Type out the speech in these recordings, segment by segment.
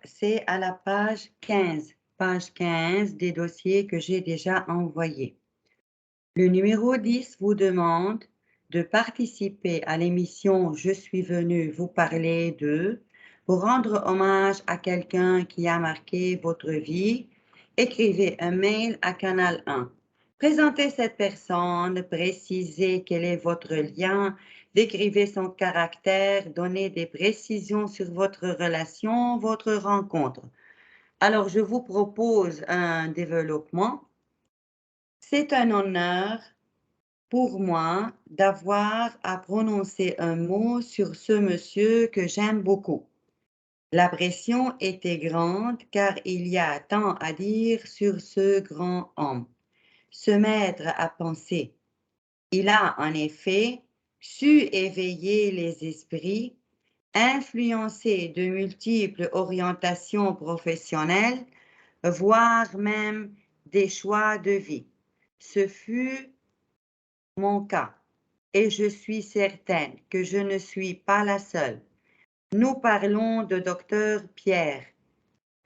c'est à la page 15 des dossiers que j'ai déjà envoyés. Le numéro 10 vous demande de participer à l'émission Je suis venu vous parler de pour rendre hommage à quelqu'un qui a marqué votre vie. Écrivez un mail à Canal 1. Présentez cette personne, précisez quel est votre lien, décrivez son caractère, donnez des précisions sur votre relation, votre rencontre. Alors, je vous propose un développement. C'est un honneur pour moi d'avoir à prononcer un mot sur ce monsieur que j'aime beaucoup. La pression était grande car il y a tant à dire sur ce grand homme. Se mettre à penser. Il a en effet su éveiller les esprits, influencer de multiples orientations professionnelles, voire même des choix de vie. Ce fut mon cas et je suis certaine que je ne suis pas la seule. Nous parlons de docteur Pierre,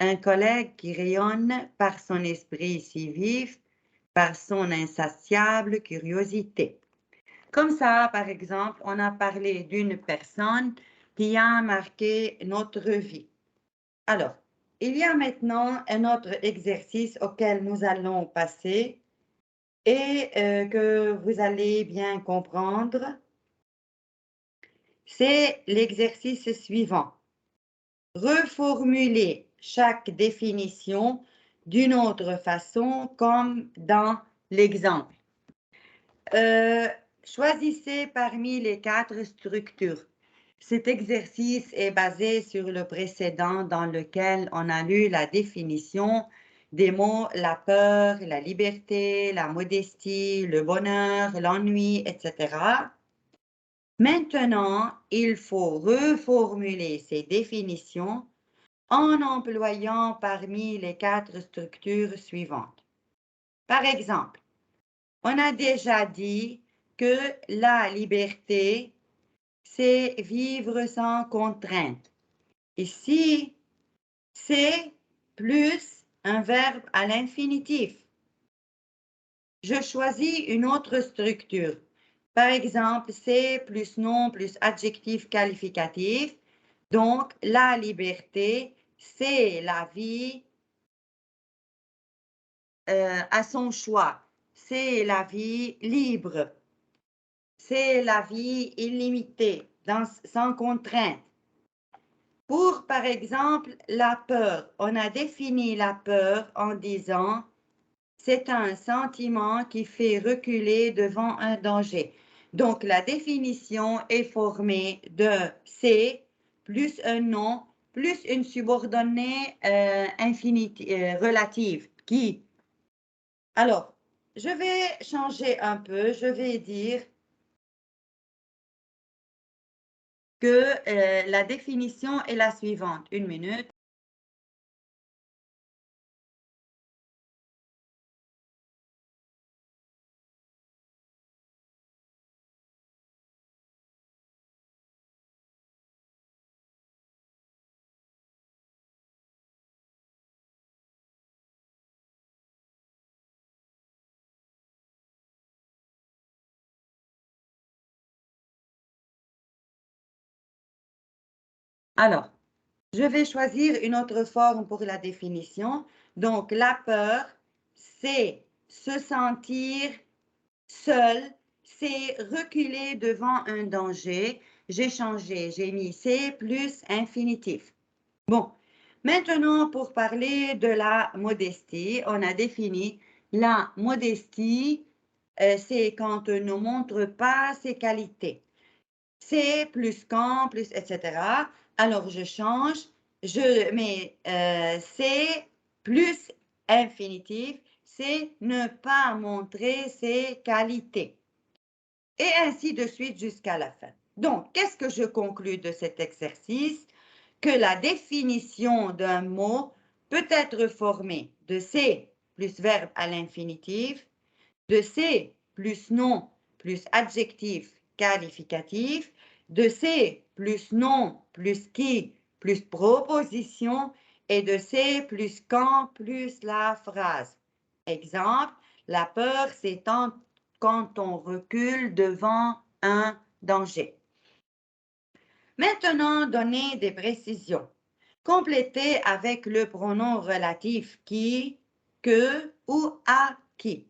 un collègue qui rayonne par son esprit si vif, par son insatiable curiosité. Comme ça, par exemple, on a parlé d'une personne qui a marqué notre vie. Alors, il y a maintenant un autre exercice auquel nous allons passer et que vous allez bien comprendre. C'est l'exercice suivant. Reformuler chaque définition d'une autre façon comme dans l'exemple. Choisissez parmi les 4 structures. Cet exercice est basé sur le précédent dans lequel on a lu la définition des mots la peur, la liberté, la modestie, le bonheur, l'ennui, etc. Maintenant, il faut reformuler ces définitions en employant parmi les 4 structures suivantes. Par exemple, on a déjà dit que la liberté, c'est vivre sans contrainte. Ici, c'est plus un verbe à l'infinitif. Je choisis une autre structure. Par exemple, c'est plus nom plus adjectif qualificatif. Donc, la liberté, c'est la vie à son choix. C'est la vie libre. C'est la vie illimitée, sans contrainte. Pour, par exemple, la peur, on a défini la peur en disant c'est un sentiment qui fait reculer devant un danger. Donc, la définition est formée de c'est plus un nom plus une subordonnée relative qui. Alors, je vais changer un peu, je vais dire que la définition est la suivante. Une minute. Alors, je vais choisir une autre forme pour la définition. Donc, la peur, c'est se sentir seul, c'est reculer devant un danger. J'ai changé, j'ai mis c'est plus infinitif. Bon, maintenant pour parler de la modestie, on a défini la modestie, c'est quand on ne montre pas ses qualités. C'est plus quand, plus, etc. Alors, je change, je mets c'est plus infinitif, c'est ne pas montrer ses qualités. Et ainsi de suite jusqu'à la fin. Donc, qu'est-ce que je conclus de cet exercice? Que la définition d'un mot peut être formée de c'est plus verbe à l'infinitif, de c'est plus nom plus adjectif qualificatif, de c'est plus nom plus qui plus proposition et de c'est plus quand plus la phrase. Exemple, la peur, c'est quand on recule devant un danger. Maintenant, donnez des précisions. Complétez avec le pronom relatif qui, que ou à qui.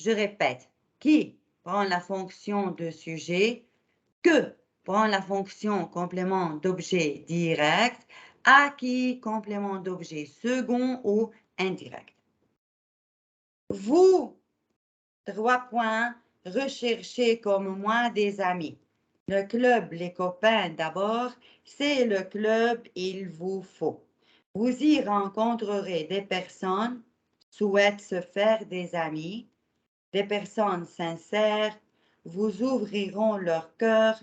Je répète, qui prend la fonction de sujet, que prend la fonction complément d'objet direct, à qui complément d'objet second ou indirect. Vous, 3 points, recherchez comme moi des amis. Le club, les copains d'abord, c'est le club il vous faut. Vous y rencontrerez des personnes souhaitent se faire des amis, des personnes sincères, vous ouvriront leur cœur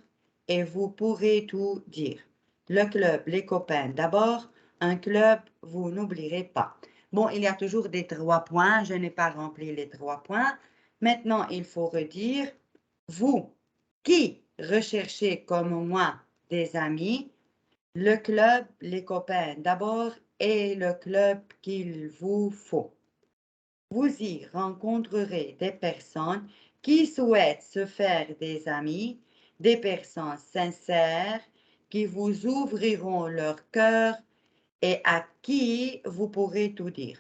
et vous pourrez tout dire. Le club, les copains d'abord, un club, vous n'oublierez pas. Bon, il y a toujours des 3 points, je n'ai pas rempli les 3 points. Maintenant, il faut redire, vous qui recherchez comme moi des amis, le club, les copains d'abord et le club qu'il vous faut. Vous y rencontrerez des personnes qui souhaitent se faire des amis, des personnes sincères qui vous ouvriront leur cœur et à qui vous pourrez tout dire.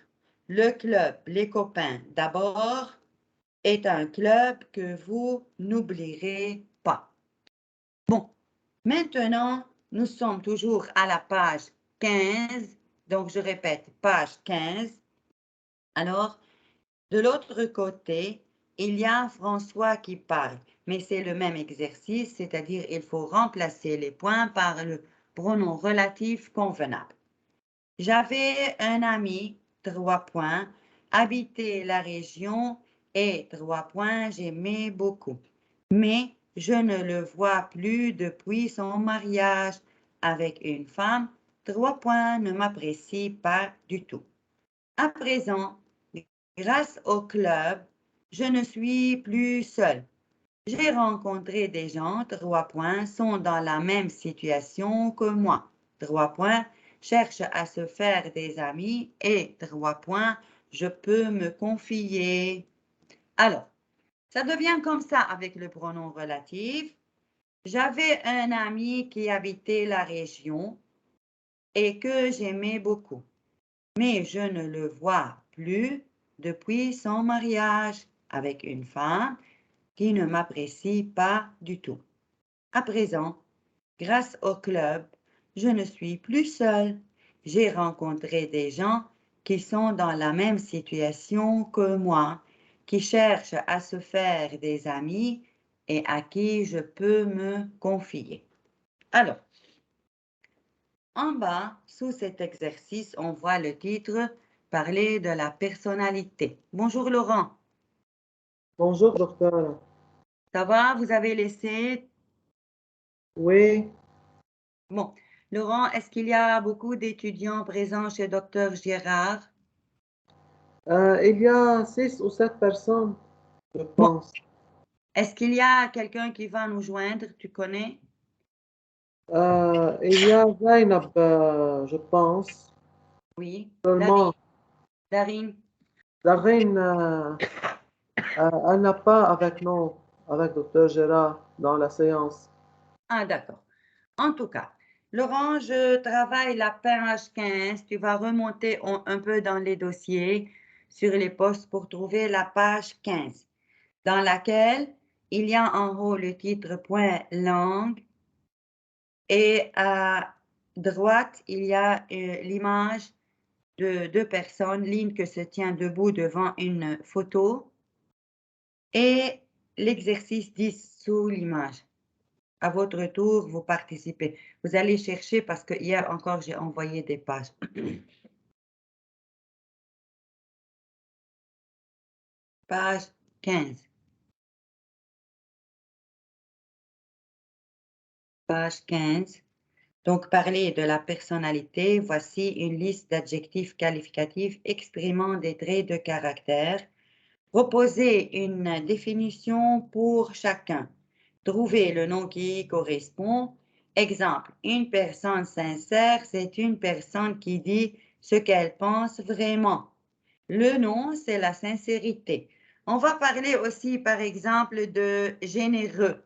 Le club Les Copains d'abord est un club que vous n'oublierez pas. Bon, maintenant, nous sommes toujours à la page 15. Donc, je répète, page 15. Alors, de l'autre côté, il y a François qui parle, mais c'est le même exercice, c'est-à-dire il faut remplacer les points par le pronom relatif convenable. J'avais un ami, 3 points, habitait la région et 3 points, j'aimais beaucoup. Mais je ne le vois plus depuis son mariage avec une femme, 3 points, ne m'apprécie pas du tout. À présent, grâce au club, je ne suis plus seule. J'ai rencontré des gens, 3 points, sont dans la même situation que moi. 3 points, cherchent à se faire des amis et 3 points, je peux me confier. Alors, ça devient comme ça avec le pronom relatif. J'avais un ami qui habitait la région et que j'aimais beaucoup, mais je ne le vois plus depuis son mariage avec une femme qui ne m'apprécie pas du tout. À présent, grâce au club, je ne suis plus seule. J'ai rencontré des gens qui sont dans la même situation que moi, qui cherchent à se faire des amis et à qui je peux me confier. Alors, en bas, sous cet exercice, on voit le titre « Parler de la personnalité ». Bonjour Laurent. Bonjour, docteur. Ça va? Vous avez laissé? Oui, Bon. Laurent, est-ce qu'il y a beaucoup d'étudiants présents chez Dr Gérard? il y a 6 ou 7 personnes, je Bon. pense. Est-ce qu'il y a quelqu'un qui va nous joindre? Tu connais? Il y a Zainab, je pense. Oui. Seulement, Darine. Darine, elle n'a pas avec nous, avec docteur Gérard, dans la séance. Ah, d'accord. En tout cas, Laurent, je travaille la page 15. Tu vas remonter un peu dans les dossiers sur les postes pour trouver la page 15, dans laquelle il y a en haut le titre point langue et à droite, il y a l'image de 2 personnes, l'une qui se tient debout devant une photo et l'exercice 10 sous l'image. À votre tour, vous participez. Vous allez chercher parce que hier encore, j'ai envoyé des pages. Page 15. Page 15. Donc, parler de la personnalité, voici une liste d'adjectifs qualificatifs exprimant des traits de caractère. Proposez une définition pour chacun. Trouvez le nom qui y correspond. Exemple, une personne sincère, c'est une personne qui dit ce qu'elle pense vraiment. Le non, c'est la sincérité. On va parler aussi, par exemple, de généreux.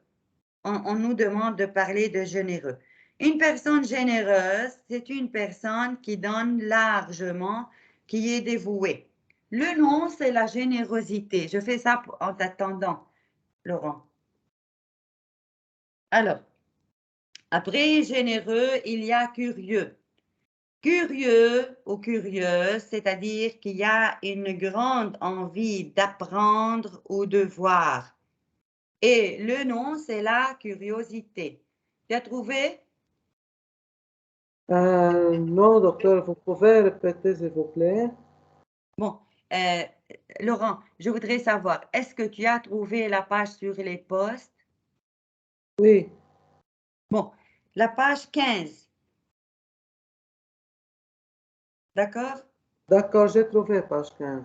On nous demande de parler de généreux. Une personne généreuse, c'est une personne qui donne largement, qui est dévouée. Le non, c'est la générosité. Je fais ça en t'attendant, Laurent. Alors, après généreux, il y a curieux. Curieux ou curieuse, c'est-à-dire qu'il y a une grande envie d'apprendre ou de voir. Et le nom, c'est la curiosité. Tu as trouvé? Non, docteur, vous pouvez répéter, s'il vous plaît? Bon, euh, Laurent, je voudrais savoir, est-ce que tu as trouvé la page sur les postes? Oui, Bon, la page 15, d'accord? d'accord, j'ai trouvé page 15.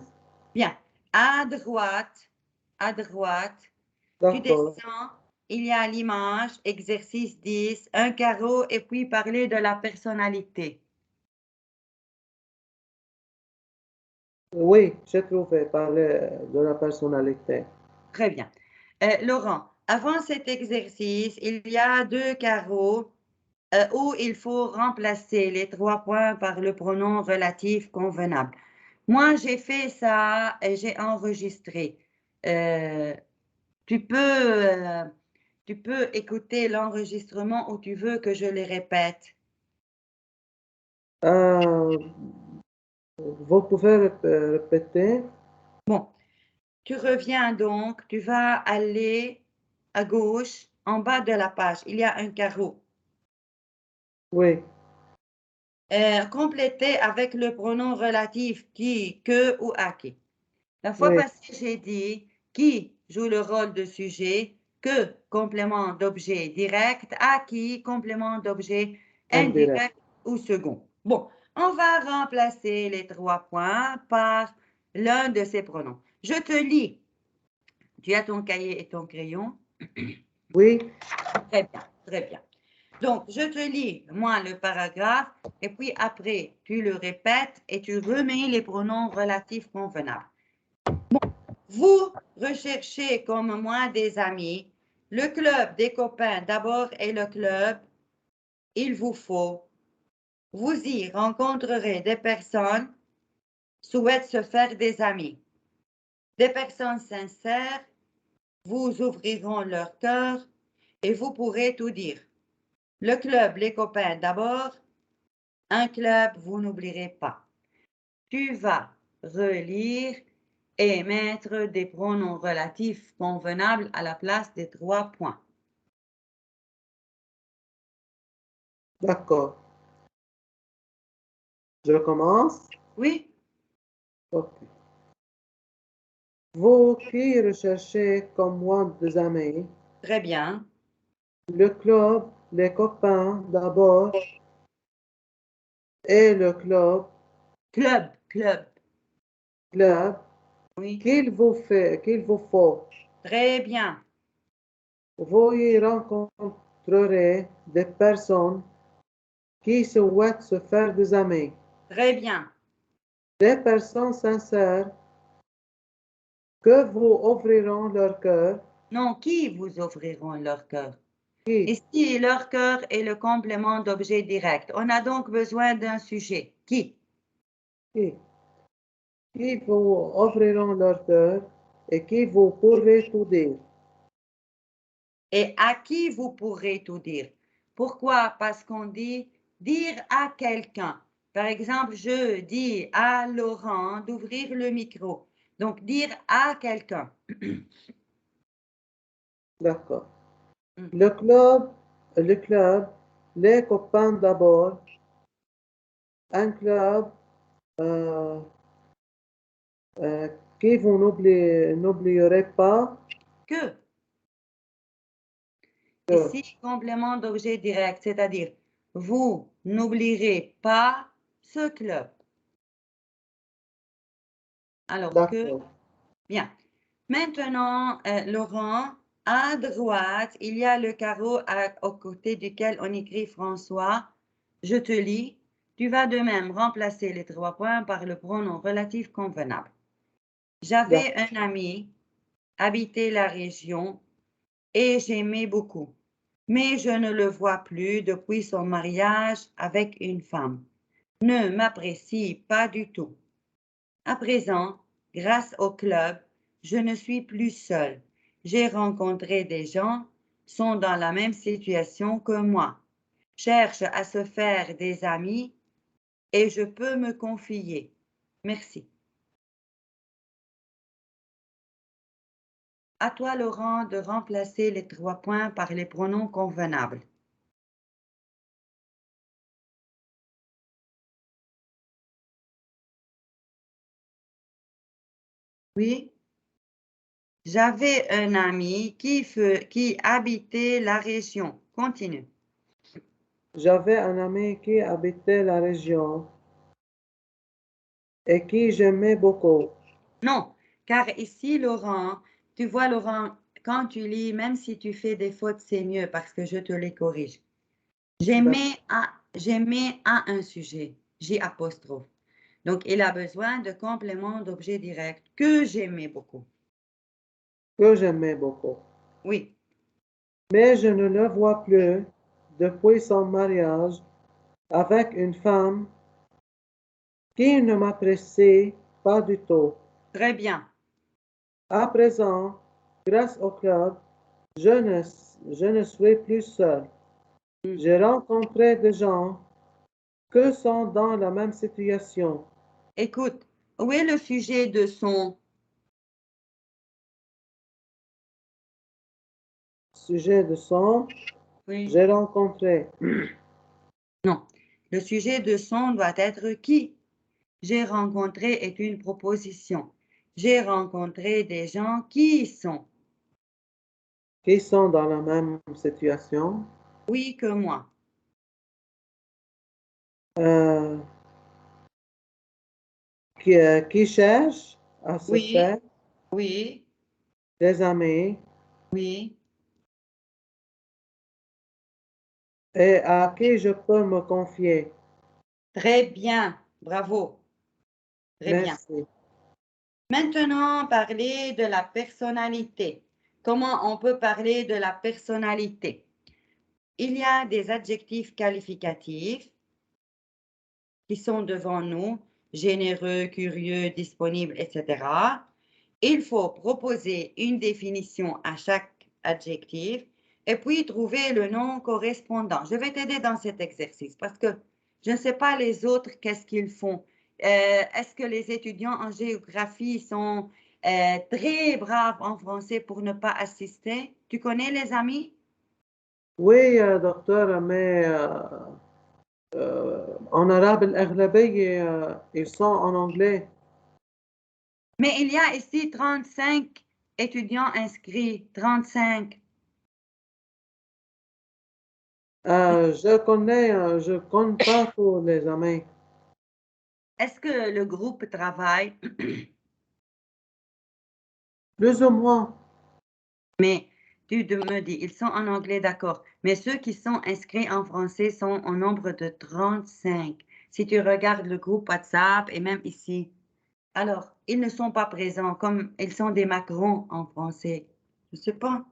Bien, à droite, tu D'accord. descends, il y a l'image, exercice 10, un carreau et puis parler de la personnalité. Oui, j'ai trouvé parler de la personnalité. Très bien. Laurent, avant cet exercice, il y a deux carreaux où il faut remplacer les 3 points par le pronom relatif convenable. Moi, j'ai fait ça et j'ai enregistré. Euh, tu peux, euh, tu peux écouter l'enregistrement où tu veux que je les répète. Euh, vous pouvez répéter? Bon, tu reviens donc, tu vas aller à gauche, en bas de la page, il y a un carreau. Oui, Complété avec le pronom relatif qui, que ou à qui. La fois oui, passée, j'ai dit qui joue le rôle de sujet, que complément d'objet direct, à qui complément d'objet indirect. indirect ou second. Bon, on va remplacer les 3 points par l'un de ces pronoms. Je te lis. Tu as ton cahier et ton crayon? Oui, Très bien, très bien. Donc, je te lis, moi, le paragraphe, et puis après, tu le répètes et tu remets les pronoms relatifs convenables. Vous recherchez comme moi des amis. Le club des copains d'abord est le club. Il vous faut. Vous y rencontrerez des personnes souhaitent se faire des amis. Des personnes sincères vous ouvriront leur cœur et vous pourrez tout dire. Le club, les copains d'abord. Un club, vous n'oublierez pas. Tu vas relire et mettre des pronoms relatifs convenables à la place des 3 points. d'accord. Je commence? Oui, Ok. Vous qui recherchez comme moi des amis, très bien. le club, les copains d'abord, et le club, Club, club. club, Oui, qu'il vous faut. très bien. Vous y rencontrerez des personnes qui souhaitent se faire des amis, Très bien. des personnes sincères que vous ouvriront leur cœur, Non, qui vous offriront leur cœur? qui, Ici, leur cœur est le complément d'objet direct. On a donc besoin d'un sujet. qui, qui vous ouvriront leur cœur et qui vous pourrez tout dire. Et à qui vous pourrez tout dire. Pourquoi? Parce qu'on dit dire à quelqu'un. Par exemple, je dis à Laurent d'ouvrir le micro. Donc, dire à quelqu'un. D'accord. Hmm. Le club, les copains d'abord, un club euh, euh, qui vous n'oublierez pas Que, que, ici, complément d'objet direct, c'est-à-dire, vous n'oublierez pas ce club. Alors que, d'accord, bien. Maintenant, Laurent, à droite, il y a le carreau aux côtés duquel on écrit François. Je te lis. Tu vas de même remplacer les 3 points par le pronom relatif convenable. J'avais un ami, habitait la région et j'aimais beaucoup. Mais je ne le vois plus depuis son mariage avec une femme. Ne m'apprécie pas du tout. À présent, grâce au club, je ne suis plus seule. J'ai rencontré des gens qui sont dans la même situation que moi, cherchent à se faire des amis et je peux me confier. Merci. À toi, Laurent, de remplacer les 3 points par les pronoms convenables. Oui, j'avais un ami qui habitait la région. Continue. J'avais un ami qui habitait la région et qui j'aimais beaucoup. Non, car ici, Laurent, tu vois, Laurent, quand tu lis, même si tu fais des fautes, c'est mieux parce que je te les corrige. J'aimais à un sujet, J apostrophe. Donc, il a besoin de complément d'objet direct que j'aimais beaucoup. Que j'aimais beaucoup. Oui, Mais je ne le vois plus depuis son mariage avec une femme qui ne m'apprécie pas du tout. très bien. À présent, grâce au club, je ne suis plus seul. J'ai rencontré des gens qui sont dans la même situation. Écoute, où est le sujet de son? Sujet de son, Oui. j'ai rencontré. Non, le sujet de son doit être qui? J'ai rencontré est une proposition. J'ai rencontré des gens qui sont. Qui sont dans la même situation, Oui que moi. euh, qui cherchent à se Oui, faire oui, des amis oui. et à qui je peux me confier. Très bien. Bravo. Très bien. Merci. Maintenant, parler de la personnalité. Comment on peut parler de la personnalité? Il y a des adjectifs qualificatifs qui sont devant nous, généreux, curieux, disponible, etc. Il faut proposer une définition à chaque adjectif et puis trouver le nom correspondant. Je vais t'aider dans cet exercice parce que je ne sais pas les autres, qu'est-ce qu'ils font. Est-ce que les étudiants en géographie sont très braves en français pour ne pas assister? Tu connais les amis? Oui, docteur, mais en arabe, الأغلبية, ils sont en anglais. Mais il y a ici 35 étudiants inscrits, 35. Je connais pas tous les amis. Est-ce que le groupe travaille? Plus ou moins. Mais tu me dis, ils sont en anglais, d'accord. Mais ceux qui sont inscrits en français sont au nombre de 35. Si tu regardes le groupe WhatsApp et même ici. Alors, ils ne sont pas présents comme ils sont des Macron en français. Je ne sais pas.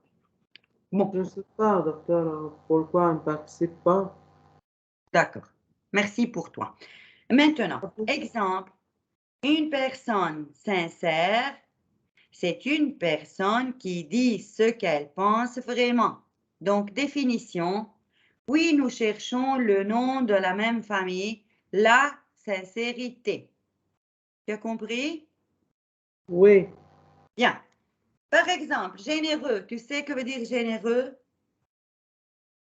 Je Bon, ne sais pas, docteur, pourquoi on ne participe pas. d'accord. Merci pour toi. Maintenant, exemple, une personne sincère, c'est une personne qui dit ce qu'elle pense vraiment. Donc, définition. Oui, nous cherchons le nom de la même famille, la sincérité. Tu as compris? Oui, Bien. Par exemple, généreux. Tu sais que veut dire généreux?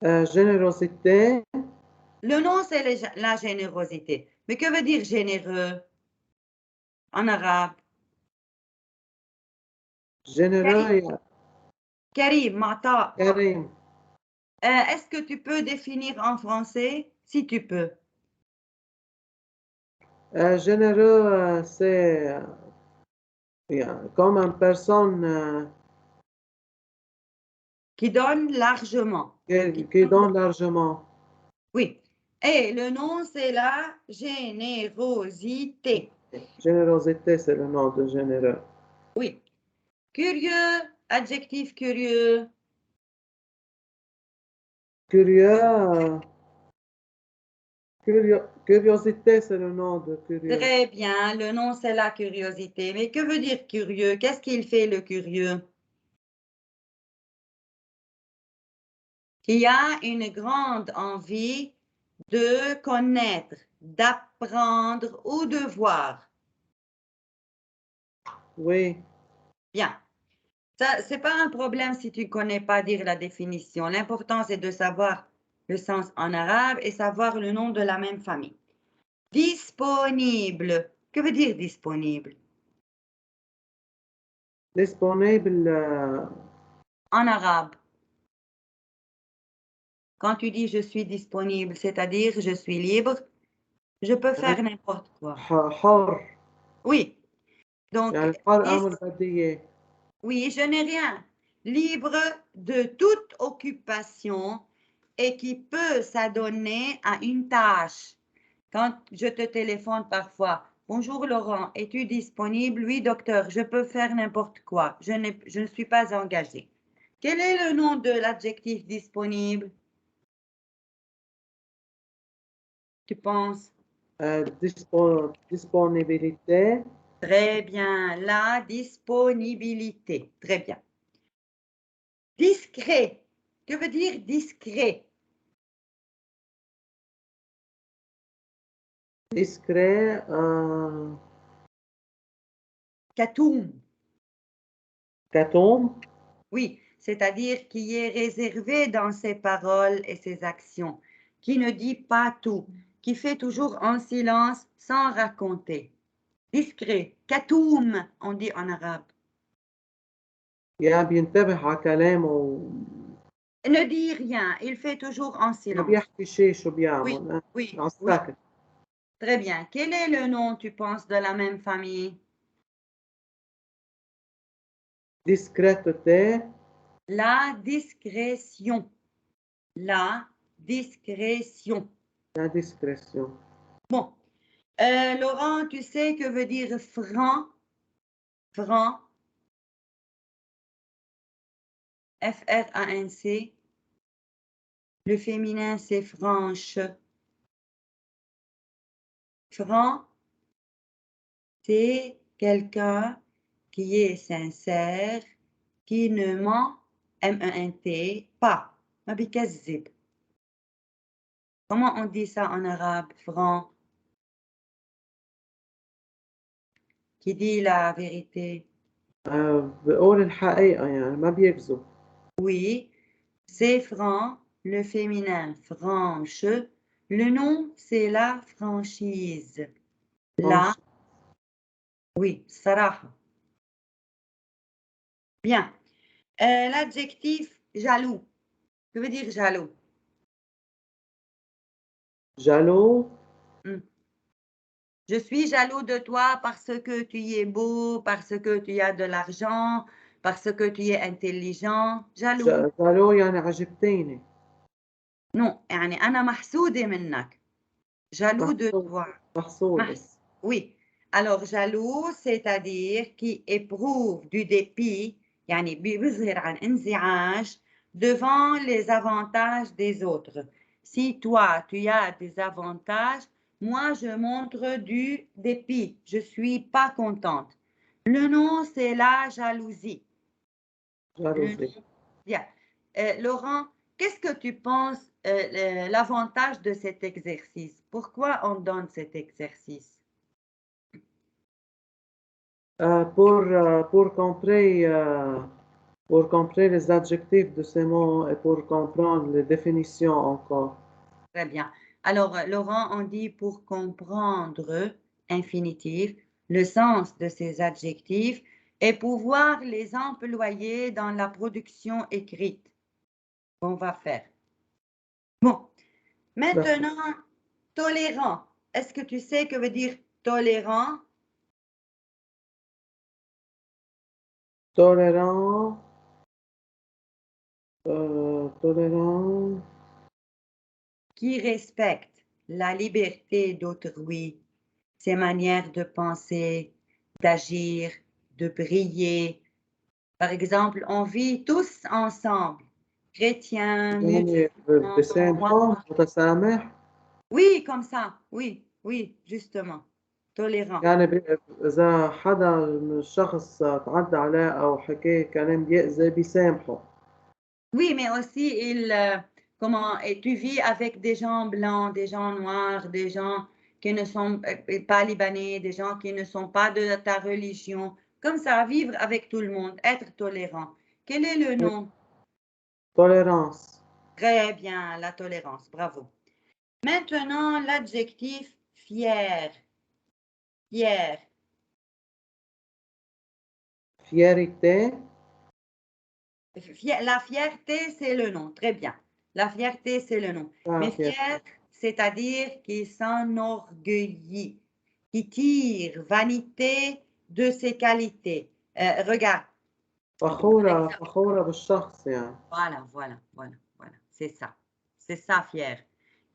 générosité, Le nom, c'est la générosité. Mais que veut dire généreux en arabe? généreux Karim, et Karim, Mata. karim. Est-ce que tu peux définir en français? Si tu peux. Généreux, c'est comme une personne Qui donne largement. Qui qui donne donne largement. Oui. Et le nom, c'est la générosité. Générosité, c'est le nom de généreux. Oui. Curieux, adjectif curieux. Curieux, curiosité, c'est le nom de curieux. Très bien, le nom, c'est la curiosité. Mais que veut dire curieux? Qu'est-ce qu'il fait, le curieux? Qui a une grande envie de connaître, d'apprendre ou de voir. Oui, Bien. Ça, c'est pas un problème si tu ne connais pas dire la définition. L'important, c'est de savoir le sens en arabe et savoir le nom de la même famille. Disponible. Que veut dire disponible? disponible, En arabe. Quand tu dis je suis disponible, c'est-à-dire je suis libre, je peux faire n'importe quoi. حر. Oui. Donc, يعني حر أعمل بدي إياه. oui, je n'ai rien. Libre de toute occupation et qui peut s'adonner à une tâche. Quand je te téléphone parfois, bonjour Laurent, es-tu disponible? Oui, docteur, je peux faire n'importe quoi. Je ne suis pas engagée. Quel est le nom de l'adjectif disponible? Tu penses? Disponibilité, Très bien, la disponibilité. Très bien. Discret. Que veut dire discret? discret, Katoum. كتوم, Oui, c'est-à-dire qui est réservé dans ses paroles et ses actions, qui ne dit pas tout, qui fait toujours en silence sans raconter. Discret. Katoum, on dit en arabe. يعني بينتبه على كلامه Ne dit rien, il fait toujours en ما silence. بيحكي شيء شو Oui, بيعمل oui, على oui. الساكت. Très bien. Quel est le nom, tu penses, de la même famille? discrèteté, La discrétion. La discrétion. la discrétion. Bon. Laurent, tu sais que veut dire franc? Franc. F-R-A-N-C. Le féminin, c'est franche. Franc, c'est quelqu'un qui est sincère, qui ne ment, M-E-N-T, pas. ما بيكذب. Comment on dit ça en arabe, franc? Qui dit la vérité. بقول الحقيقة يعني ما بيكذب. Oui, c'est franc, le féminin, franche. Le nom, c'est la franchise. La, franche. oui, صراحة. Bien. L'adjectif jaloux. Que veut dire jaloux? Jaloux, Hmm. Je suis jaloux de toi parce que tu es beau, parce que tu as de l'argent, parce que tu es intelligent. Jaloux. jaloux يعني عجبتيني. Non, يعني أنا محسودة منك. Jaloux de محسود toi. محسودة. Oui. Alors, jaloux, c'est-à-dire qui éprouve du dépit, يعني بيظهر عن انزعاج devant les avantages des autres. Si toi, tu as des avantages, moi, je montre du dépit. Je suis pas contente. Le nom, c'est la jalousie. Le jalousie. nom, bien. Laurent, qu'est-ce que tu penses l'avantage de cet exercice? Pourquoi on donne cet exercice? Pour comprendre les adjectifs de ces mots et pour comprendre les définitions encore. Très bien. Alors, Laurent, on dit pour comprendre, infinitif, le sens de ces adjectifs et pouvoir les employer dans la production écrite qu'on va faire. Bon, D'accord. maintenant, tolérant. Est-ce que tu sais que veut dire tolérant? Tolérant, tolérant, Qui respecte. la liberté d'autrui, ses manières de penser, d'agir, de briller. Par exemple, on vit tous ensemble, chrétiens, يعني musulmans, بسامحه noirs. متسامح. Oui, comme ça, oui, oui, justement, tolérant. يعني إذا حدا من الشخص تعدى عليه أو حكاه كلام بيأذي بيسامحه. Oui, mais aussi, et tu vis avec des gens blancs, des gens noirs, des gens qui ne sont pas libanais, des gens qui ne sont pas de ta religion. Comme ça, vivre avec tout le monde, être tolérant. Quel est le nom? Tolérance. Très bien, la tolérance, bravo. Maintenant, l'adjectif fier. Fier. Fierté. La fierté, c'est le nom. Très bien. La fierté, c'est le nom. Mais Fierté. fier, c'est-à-dire qui s'enorgueillit, qui tire vanité de ses qualités. Regarde. فخورة فخورة بالشخص يعني. Voilà, voilà, voilà, voilà. C'est ça. C'est ça, fier.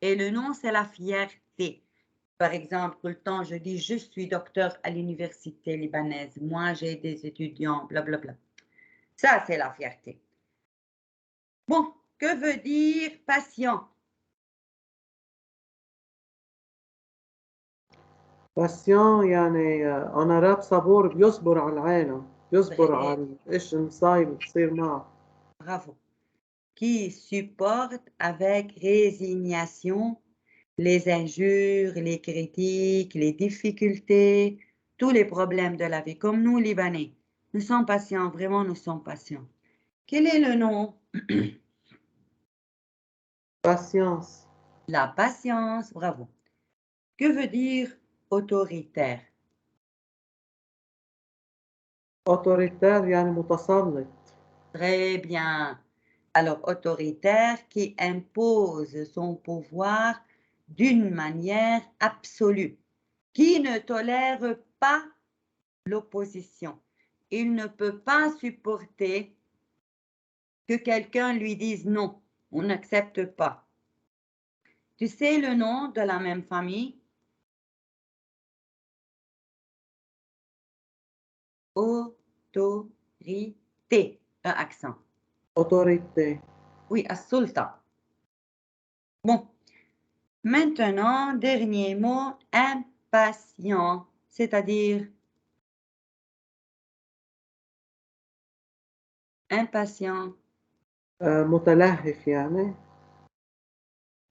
Et le nom, c'est la fierté. Par exemple, tout le temps, je dis, je suis docteur à l'université libanaise. Moi, j'ai des étudiants, blablabla. Ça, c'est la fierté. Bon, que veut dire patient? باسيون يعني اونراب صبور بيصبر على العالم، بيصبر Très على ايش المصايب بتصير معه. bravo. Qui supporte avec résignation les injures, les critiques, les difficultés, tous les problèmes de la vie, comme nous, Libanais. Nous sommes patients, vraiment, nous sommes patients. Quel est le nom? Patience. La patience, bravo. Que veut dire autoritaire? autoritaire يعني متسلط. Très bien. Alors, autoritaire qui impose son pouvoir d'une manière absolue, qui ne tolère pas l'opposition. Il ne peut pas supporter que quelqu'un lui dise non, on n'accepte pas. Tu sais le nom de la même famille? Autorité, un accent. autorité. Oui, السلطة. Bon, maintenant, dernier mot, impatient, c'est-à-dire impatient. متلهف يعني.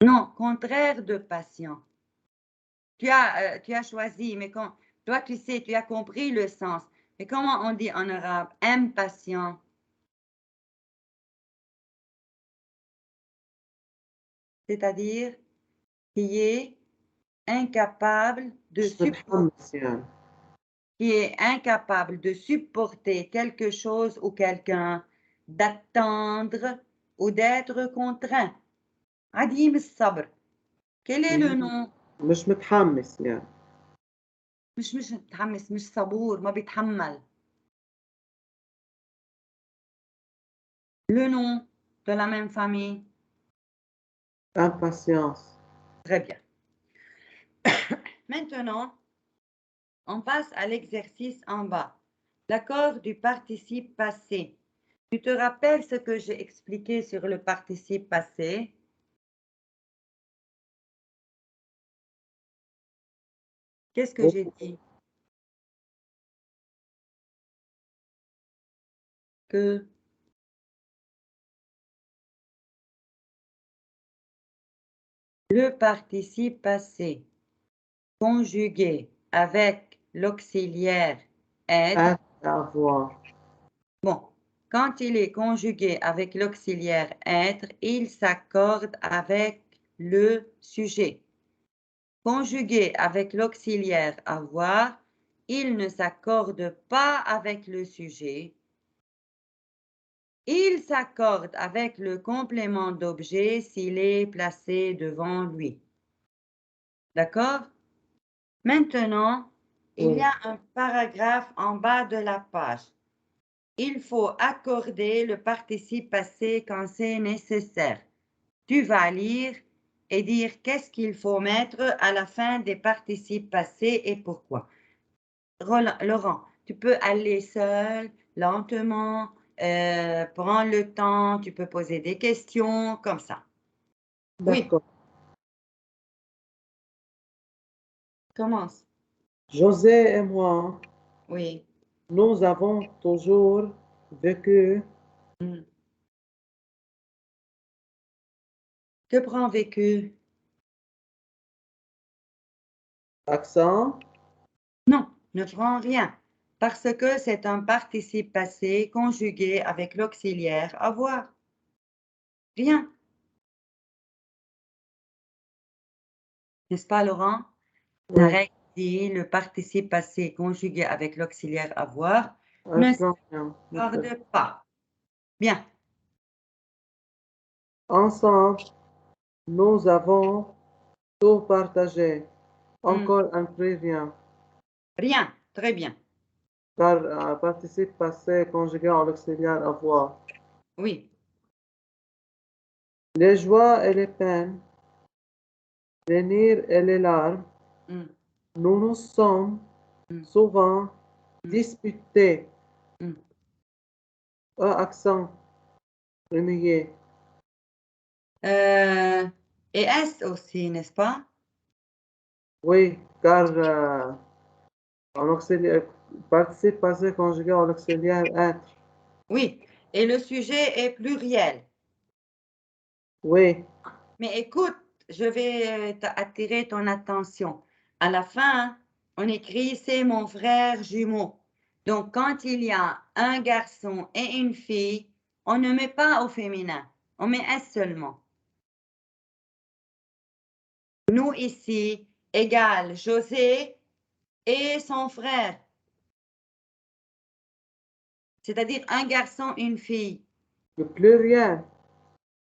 Non, contraire de patient. Tu as choisi, mais quand, toi, tu sais, tu as compris le sens. Mais comment on dit en arabe? Impatient. C'est-à-dire qui est incapable de مش supporter, متحمس يعني. qui est incapable de supporter quelque chose ou quelqu'un, d'attendre ou d'être contraint. عديم الصبر. Quel est le nom? مش متحمس يعني. مش متحمس، مش صبور، ما بيتحمل. Le nom de la même famille. impatience. Très bien. Maintenant, on passe à l'exercice en bas. L'accord du participe passé. Tu te rappelles ce que j'ai expliqué sur le participe passé? Qu'est-ce que j'ai dit? Que le participe passé conjugué avec l'auxiliaire être. avoir. Bon, quand il est conjugué avec l'auxiliaire être, il s'accorde avec le sujet. Conjugué avec l'auxiliaire avoir, il ne s'accorde pas avec le sujet. Il s'accorde avec le complément d'objet s'il est placé devant lui. D'accord? Maintenant, il y a un paragraphe en bas de la page. Il faut accorder le participe passé quand c'est nécessaire. Tu vas lire et dire qu'est-ce qu'il faut mettre à la fin des participes passés et pourquoi. Laurent, tu peux aller seul, lentement, prends le temps, tu peux poser des questions, comme ça. Oui, D'accord. commence. José et moi, Oui. nous avons toujours vécu. Mm. Que prend vécu? Accent. Non, ne prends rien, parce que c'est un participe passé conjugué avec l'auxiliaire avoir. Rien, n'est-ce pas, Laurent? La Oui. règle dit le participe passé conjugué avec l'auxiliaire avoir Un ne pronom. s'accorde pas. Bien. Ensemble, nous avons tout partagé. Mm. Encore un prévient. Rien, très bien. Car participe passé conjugué à l'auxiliaire avoir. Oui. Les joies et les peines, les rires et les larmes, Mm. nous nous sommes Mm. souvent Mm. disputés. Mm. Accent remué. Euh, et S aussi, n'est-ce pas? Oui, car en auxiliaire, participe passé conjugué à l'auxiliaire être. Oui. Et le sujet est pluriel. Oui, Mais écoute, je vais attirer ton attention. À la fin, on écrit c'est mon frère jumeau. Donc, quand il y a un garçon et une fille, on ne met pas au féminin, on met S seulement. Nous ici, égale José et son frère. C'est-à-dire un garçon, une fille. le pluriel.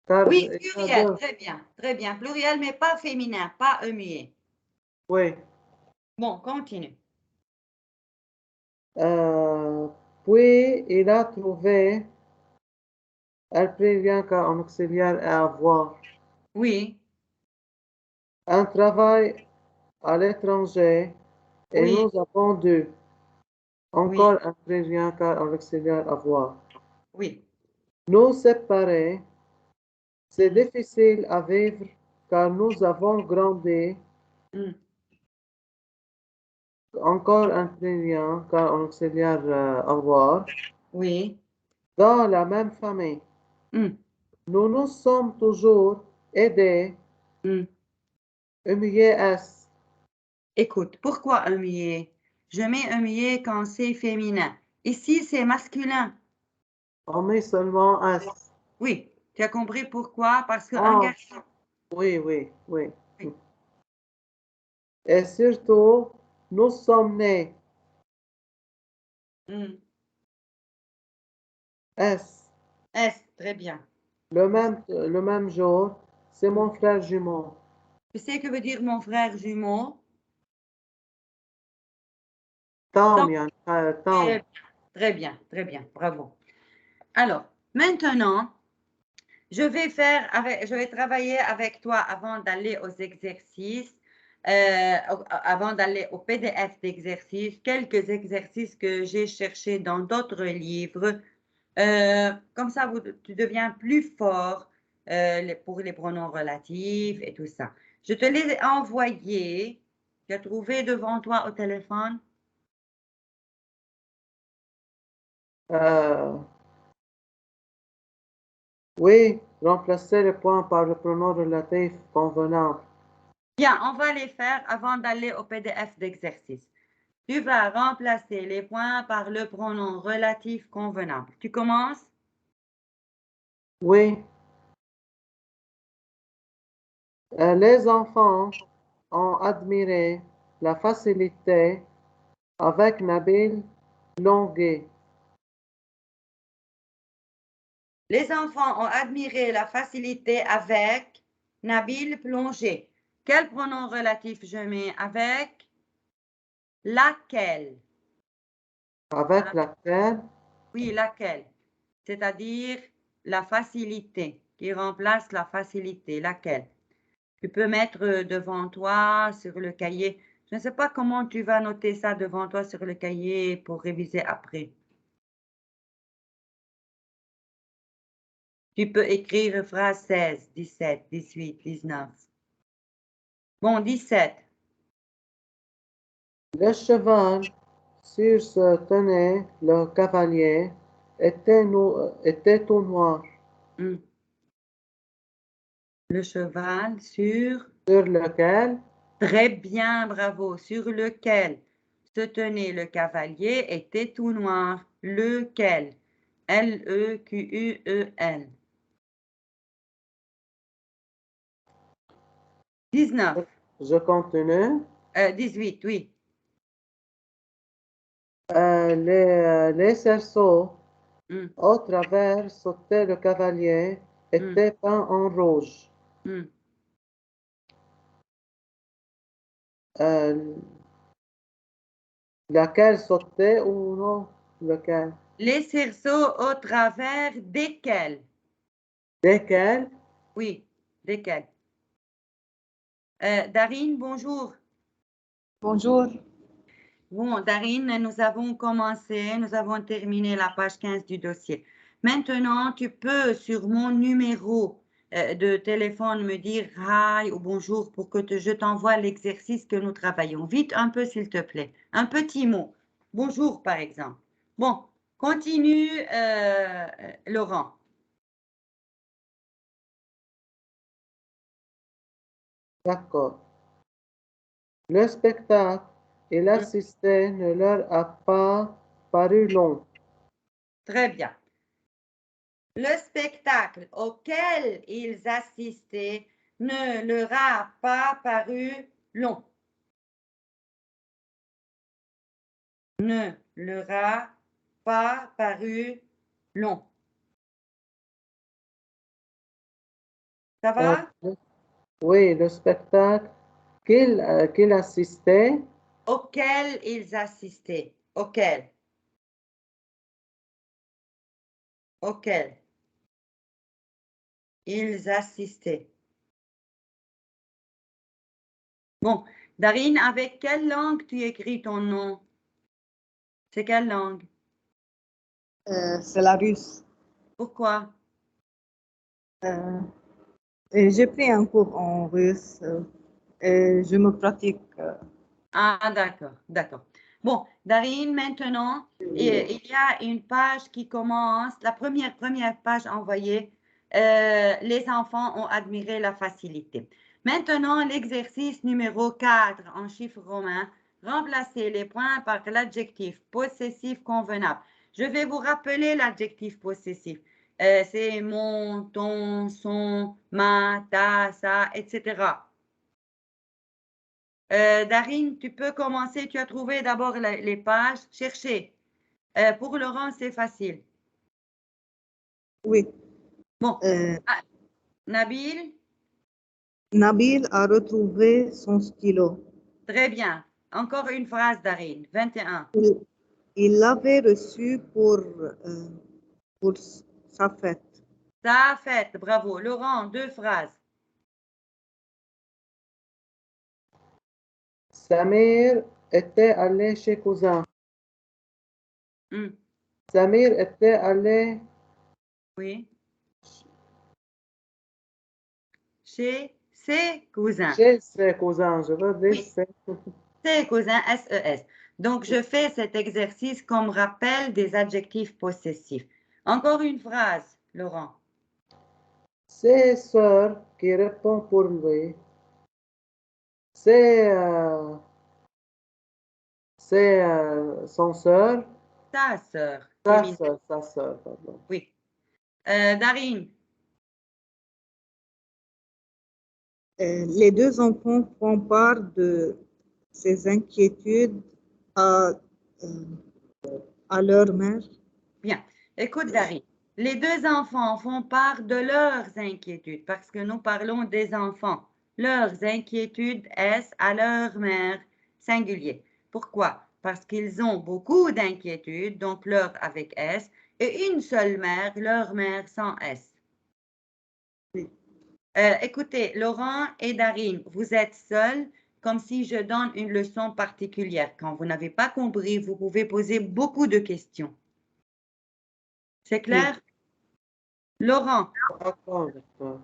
Car Oui, il y a pluriel, deux. très bien, très bien. Pluriel, mais pas féminin, pas muet. Oui. Bon, continue. Euh, Puis il a trouvé, elle prévient qu'en auxiliaire est avoir, Oui, un travail à l'étranger et oui, nous avons deux. oui, Encore un prévient qu'en auxiliaire avoir. oui. Nous séparer, c'est Mm, difficile à vivre car nous avons grandi. mm. Encore un prévient qu'en auxiliaire avoir. Oui. Dans la même famille, Mm, nous nous sommes toujours aidés. mm. MIS. Écoute, pourquoi un muet? Je mets un muet quand c'est féminin. Ici, c'est masculin. On met seulement S. Oui, tu as compris pourquoi? Parce qu'un Ah, garçon. oui, oui, oui. Oui. Et surtout, nous sommes nés. Mm. S. S, très bien. Le même jour, c'est Mm. mon frère jumeau. Tu sais que veut dire mon frère jumeau? Tom, Donc, il y a un frère Tom. très bien, très bien, bravo. Alors, maintenant, je vais travailler avec toi avant d'aller aux exercices, avant d'aller au PDF d'exercices, quelques exercices que j'ai cherchés dans d'autres livres. Comme ça, tu deviens plus fort pour les pronoms relatifs et tout ça. Je te les ai envoyés. Tu as trouvé devant toi au téléphone? Euh, oui, remplacer le point par le pronom relatif convenable. Bien, on va les faire avant d'aller au PDF d'exercice. Tu vas remplacer les points par le pronom relatif convenable. Tu commences? Oui, les enfants ont admiré la facilité avec Nabil Longuet. Les enfants ont admiré la facilité avec Nabil Plongé. Quel pronom relatif je mets avec? Laquelle? Avec Ah, laquelle oui, laquelle? C'est-à-dire la facilité qui remplace la facilité. Laquelle? Tu peux mettre devant toi sur le cahier. Je ne sais pas comment tu vas noter ça devant toi sur le cahier pour réviser après. Tu peux écrire phrase 16, 17, 18, 19. Bon, 17. Le cheval sur se tenait, le cavalier était tout noir. Hmm. Le cheval sur... Sur lequel Très bien, bravo. Sur lequel se tenait le cavalier était tout noir. Lequel? L-E-Q-U-E-L. 19. je continue. 18, oui. Les cerceaux Hmm, au travers sautait le cavalier, hmm, était peint en rouge. hmm. Euh, laquelle sautait ou non? Lequel? Les cerceaux au travers desquels? Desquels? Oui, desquels? Darine, bonjour. Bonjour. Bon, Darine, nous avons commencé, nous avons terminé la page 15 du dossier. Maintenant, tu peux, sur mon numéro de téléphone, me dire hi ou bonjour pour que je t'envoie l'exercice que nous travaillons. Vite un peu, s'il te plaît. Un petit mot. Bonjour, par exemple. Bon, continue, Laurent. D'accord. Le spectacle et Hmm, l'assisté ne leur a pas paru long. très bien. Le spectacle auquel ils assistaient ne leur a pas paru long. Ne leur a pas paru long. Ça Euh, va? oui, le spectacle qu'il assistait Auquel ils assistaient. Auquel. Auquel. Ils assistaient. Bon, Darine, avec quelle langue tu écris ton nom? C'est quelle langue? C'est la russe. Pourquoi? Et j'ai pris un cours en russe et je me pratique. Ah, d'accord, d'accord. Bon, Darine, maintenant, il y a une page qui commence, la première page envoyée. Les enfants ont admiré la facilité. Maintenant, l'exercice numéro 4 en chiffres romains, remplacez les points par l'adjectif possessif convenable. Je vais vous rappeler l'adjectif possessif. C'est mon, ton, son, ma, ta, sa, etc. Darine, tu peux commencer. Tu as trouvé d'abord les pages. Cherchez. Pour Laurent, c'est facile. Oui. Bon. Euh, Ah, Nabil, Nabil a retrouvé son stylo. très bien. Encore une phrase, Darine. 21. Il l'avait reçu pour sa fête. Ça a fait. Bravo. Laurent, 2 phrases. Samir était allé chez cousin. Hmm, Samir était allé oui. Chez ses cousins. chez ses cousins. Je veux dire Oui, ses cousins, S-E-S. Donc, je fais cet exercice comme rappel des adjectifs possessifs. Encore une phrase, Laurent. ses sœurs qui répond pour lui. C'est son sœur, Ta sœur, féminin. sa sœur, pardon. Oui. Darine, Les deux enfants font part de ces inquiétudes à, à leur mère. bien. Écoute, Darine, les deux enfants font part de leurs inquiétudes parce que nous parlons des enfants. Leurs inquiétudes, est à leur mère, singulier. Pourquoi? Parce qu'ils ont beaucoup d'inquiétudes, donc leur avec S, et une seule mère, leur mère sans S. Oui. Écoutez, Laurent et Darine, vous êtes seuls, comme si je donne une leçon particulière. Quand vous n'avez pas compris, vous pouvez poser beaucoup de questions. C'est clair? Laurent, D'accord, d'accord.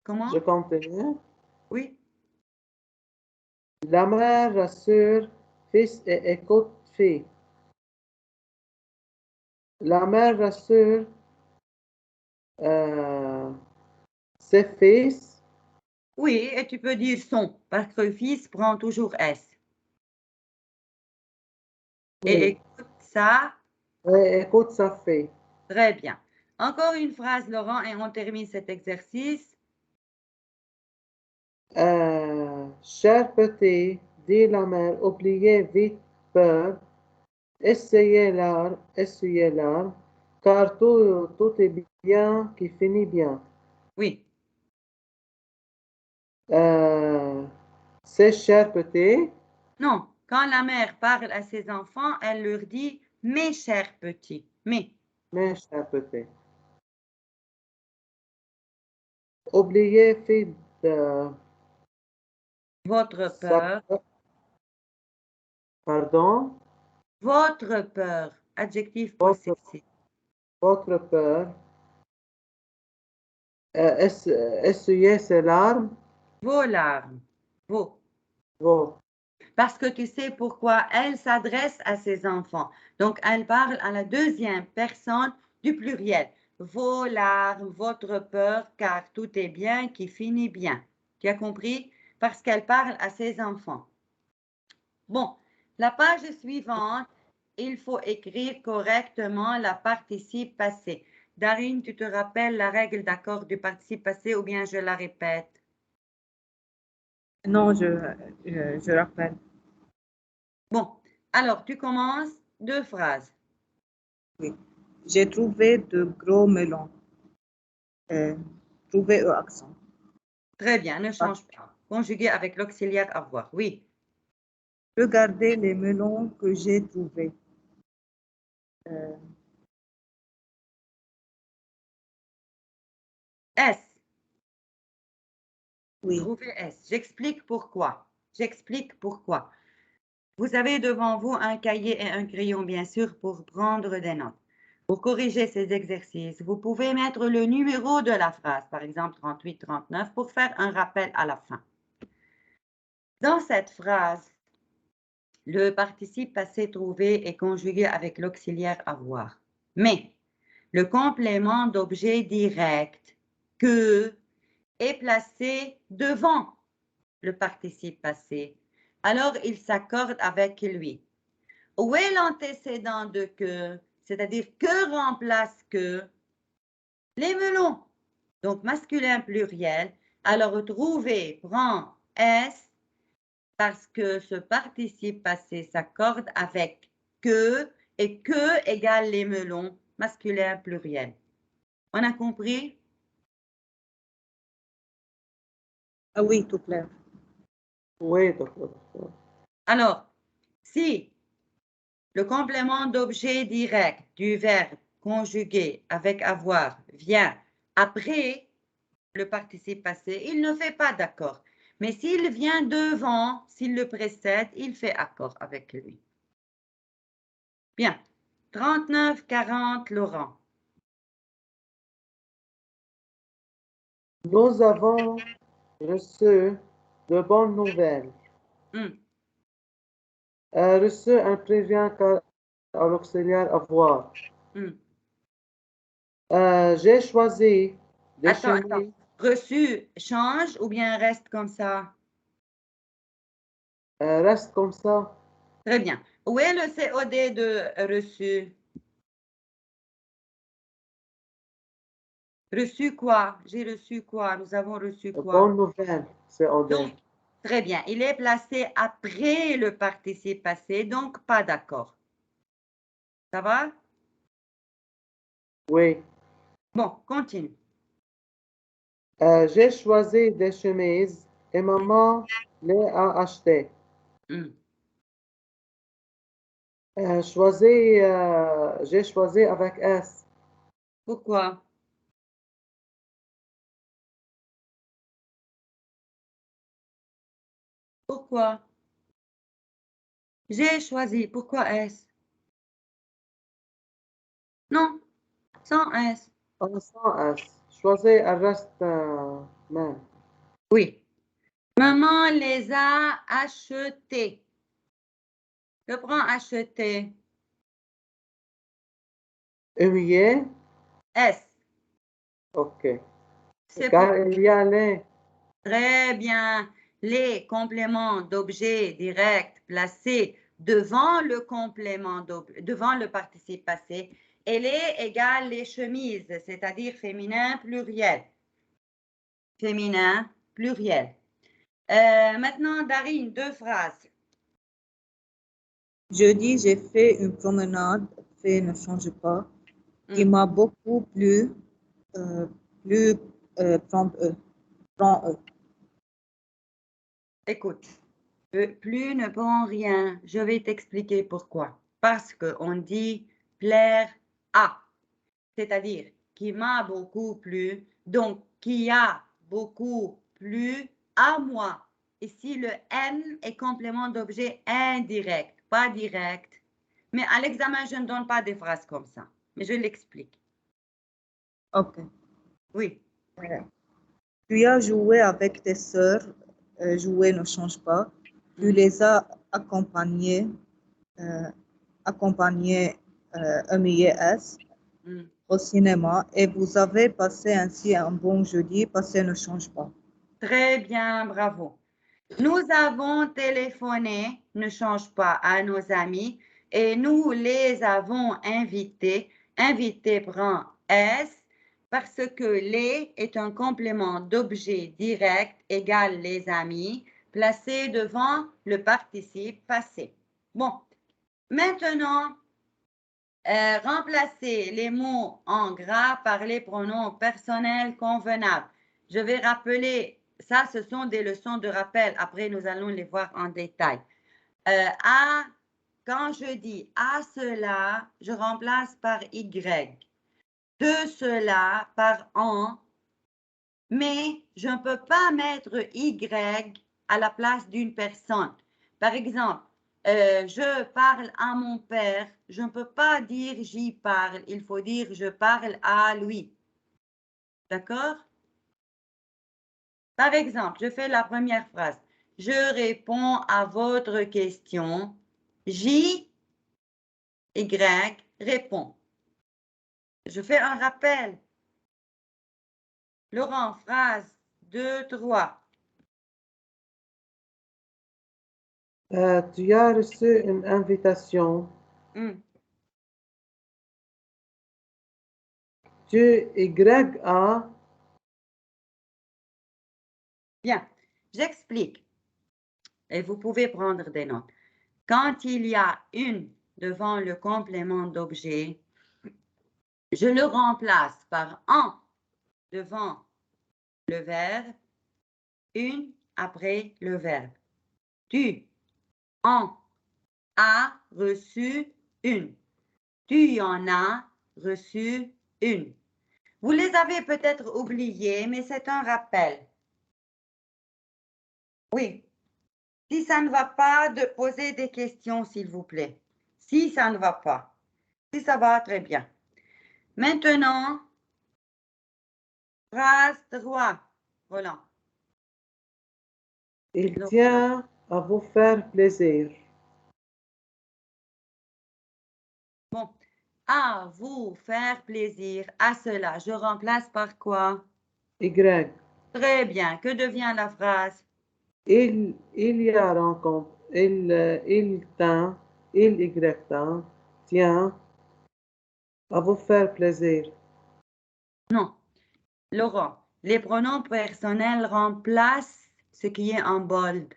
comment? Je continue. Oui. La mère rassure fils et écoute fille. La mère rassure ses fils Oui, et tu peux dire son, parce que fils prend toujours S. Et oui, écoute ça, et écoute sa fille. très bien. Encore une phrase, Laurent, et on termine cet exercice. Cher petit, dit la mère, oubliez vite peur, essuyez larmes, car tout est bien qui finit bien. Oui, C'est cher petit, non, quand la mère parle à ses enfants, elle leur dit « mes chers petits ». Mais, mais cher petit. Oubliez vite votre sa peur, peur, pardon, votre peur, adjectif votre, possessif. votre peur, essuyez ses larmes, Vos larmes, vos. vos, Parce que tu sais pourquoi elle s'adresse à ses enfants. Donc, elle parle à la deuxième personne du pluriel. Vos larmes, votre peur, car tout est bien qui finit bien. Tu as compris? Parce qu'elle parle à ses enfants. Bon, la page suivante, il faut écrire correctement la participe passé. Darine, tu te rappelles la règle d'accord du participe passé ou bien je la répète? Non, je rappelle. Bon, alors tu commences 2 phrases. Oui. J'ai trouvé de gros melons. Euh, trouvé au accent. Très bien, ne Ah. change pas. Conjugué avec l'auxiliaire avoir. Oui. Regardez les melons que j'ai trouvés. Euh, S. oui. Trouver S. J'explique pourquoi. J'explique pourquoi. Vous avez devant vous un cahier et un crayon, bien sûr, pour prendre des notes. Pour corriger ces exercices, vous pouvez mettre le numéro de la phrase, par exemple 38, 39, pour faire un rappel à la fin. Dans cette phrase, le participe passé trouvé est conjugué avec l'auxiliaire avoir. Mais le complément d'objet direct que est placé devant le participe passé. Alors, il s'accorde avec lui. Où est l'antécédent de que? C'est-à-dire que remplace que? Les melons. Donc, masculin pluriel. Alors, trouver prend S parce que ce participe passé s'accorde avec que et que égale les melons, masculin pluriel. On a compris? Ah oui, tout clair. oui, docteur. Alors, si le complément d'objet direct du verbe conjugué avec avoir vient après le participe passé, il ne fait pas d'accord. Mais s'il vient devant, s'il le précède, il fait accord avec lui. Bien. 39, 40, Laurent. Nous avons reçu de bonnes nouvelles. Reçu un prévient à l'auxiliaire avoir. J'ai choisi des Attends. chemises. Reçu change ou bien reste comme ça? Reste comme ça. Très bien. Où est le COD de reçu? Reçu quoi? J'ai reçu quoi? Nous avons reçu quoi? Bonne nouvelle, c'est OD. Donc, très bien. Il est placé après le participe passé, donc pas d'accord. Ça va? Oui. Bon, continue. J'ai choisi des chemises et maman les a achetées. J'ai choisi avec S. Pourquoi? Pourquoi? J'ai choisi. Pourquoi S? Non, sans S. Sans S. Choisir un reste même. Oui. Maman les a achetés. Je prends acheter. Humilié. S. OK. C'est Car il y a les. très bien. Les compléments d'objet direct placés devant le complément devant le participe passé. Et les égale les chemises, c'est-à-dire féminin pluriel. Féminin pluriel. Maintenant, Darine, 2 phrases. Jeudi, j'ai fait une promenade, fait ne change pas, qui m'a beaucoup plu, prendre eux. Écoute, plus ne prend rien. Je vais t'expliquer pourquoi. Parce qu'on dit plaire à, c'est-à-dire qui m'a beaucoup plu, donc qui a beaucoup plu à moi. Ici, le M est complément d'objet indirect, pas direct. Mais à l'examen, je ne donne pas des phrases comme ça, mais je l'explique. OK. Oui. Tu as joué avec tes sœurs, jouer ne change pas. Tu les as accompagnées, MES, au cinéma et vous avez passé ainsi un bon jeudi, passé ne change pas. Très bien, bravo. Nous avons téléphoné, ne change pas, à nos amis et nous les avons invités. Invité prend S parce que les est un complément d'objet direct égal les amis placé devant le participe passé. Bon, maintenant, remplacez les mots en gras par les pronoms personnels convenables. Je vais rappeler, ça, ce sont des leçons de rappel. Après, nous allons les voir en détail. Quand je dis à cela, je remplace par Y. De cela par en, mais je ne peux pas mettre Y à la place d'une personne. Par exemple, je parle à mon père, je ne peux pas dire j'y parle, il faut dire je parle à lui. D'accord? Par exemple, je fais la première phrase. Je réponds à votre question. J, Y, répond. Je fais un rappel. Laurent, phrase 2, 3. Tu as reçu une invitation. Tu Y-A. Bien, j'explique. Et vous pouvez prendre des notes. Quand il y a une devant le complément d'objet, je le remplace par un devant le verbe, une après le verbe. Tu en as reçu une. Tu en as reçu une. Vous les avez peut-être oubliés, mais c'est un rappel. Oui. Si ça ne va pas, de poser des questions, s'il vous plaît. Si ça ne va pas. Si ça va, très bien. Maintenant, phrase 3. Roland. Il tient à vous faire plaisir. Bon, à vous faire plaisir, à cela, je remplace par quoi? Y. Très bien. Que devient la phrase? Il y a rencontre. Il tient à vous faire plaisir. Non. Laurent, les pronoms personnels remplacent ce qui est en bold.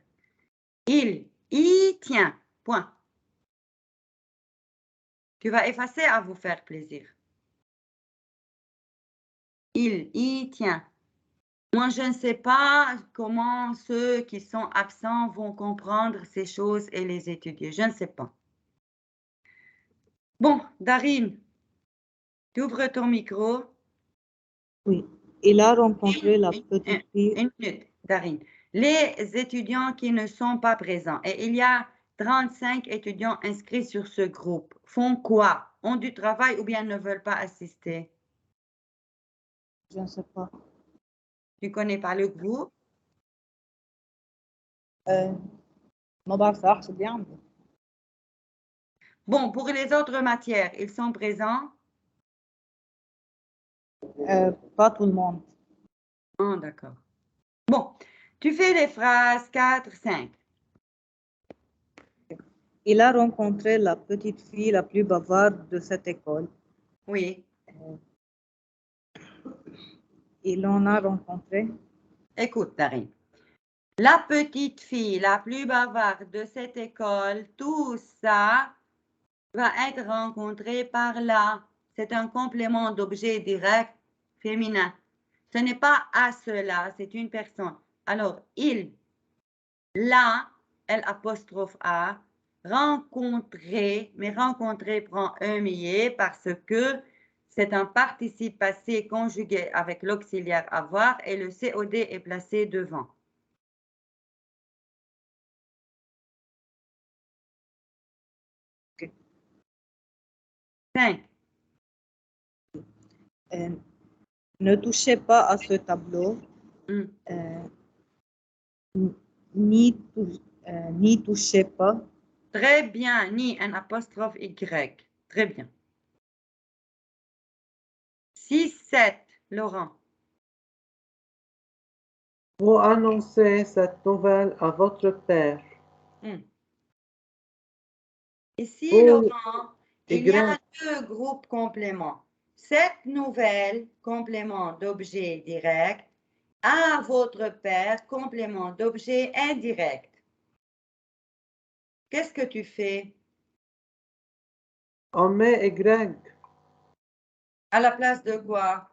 Il y tient. Point. Tu vas effacer à vous faire plaisir. Il y tient. Moi, je ne sais pas comment ceux qui sont absents vont comprendre ces choses et les étudier. Je ne sais pas. Bon, Darine, tu ouvres ton micro. Oui, il a rencontré la petite fille. Une minute, Darine. les étudiants qui ne sont pas présents, et il y a 35 étudiants inscrits sur ce groupe, font quoi? Ont du travail ou bien ne veulent pas assister? Je ne sais pas. Tu connais pas le groupe? ما بعرف شو بيعملوا. Bon, pour les autres matières, ils sont présents? Pas tout le monde. Ah, d'accord. Bon, tu fais les phrases 4, 5. Il a rencontré la petite fille la plus bavarde de cette école. Oui. Il en a rencontré. Écoute, Darine. La petite fille la plus bavarde de cette école, tout ça va être rencontré par là. C'est un complément d'objet direct féminin. Ce n'est pas à cela, c'est une personne. Alors, il, là, L apostrophe A, rencontrer, mais rencontrer prend un millet parce que c'est un participe passé conjugué avec l'auxiliaire avoir et le COD est placé devant. Okay. 5. Ne touchez pas à ce tableau, ni touchez pas. Très bien, ni un apostrophe Y. Très bien. 6, 7, Laurent. Vous annoncez cette nouvelle à votre père. Ici, Pour Laurent, il y a Y. deux groupes compléments. Cette nouvelle, complément d'objet direct, à votre père, complément d'objet indirect. Qu'est-ce que tu fais? On met Y. À la place de quoi?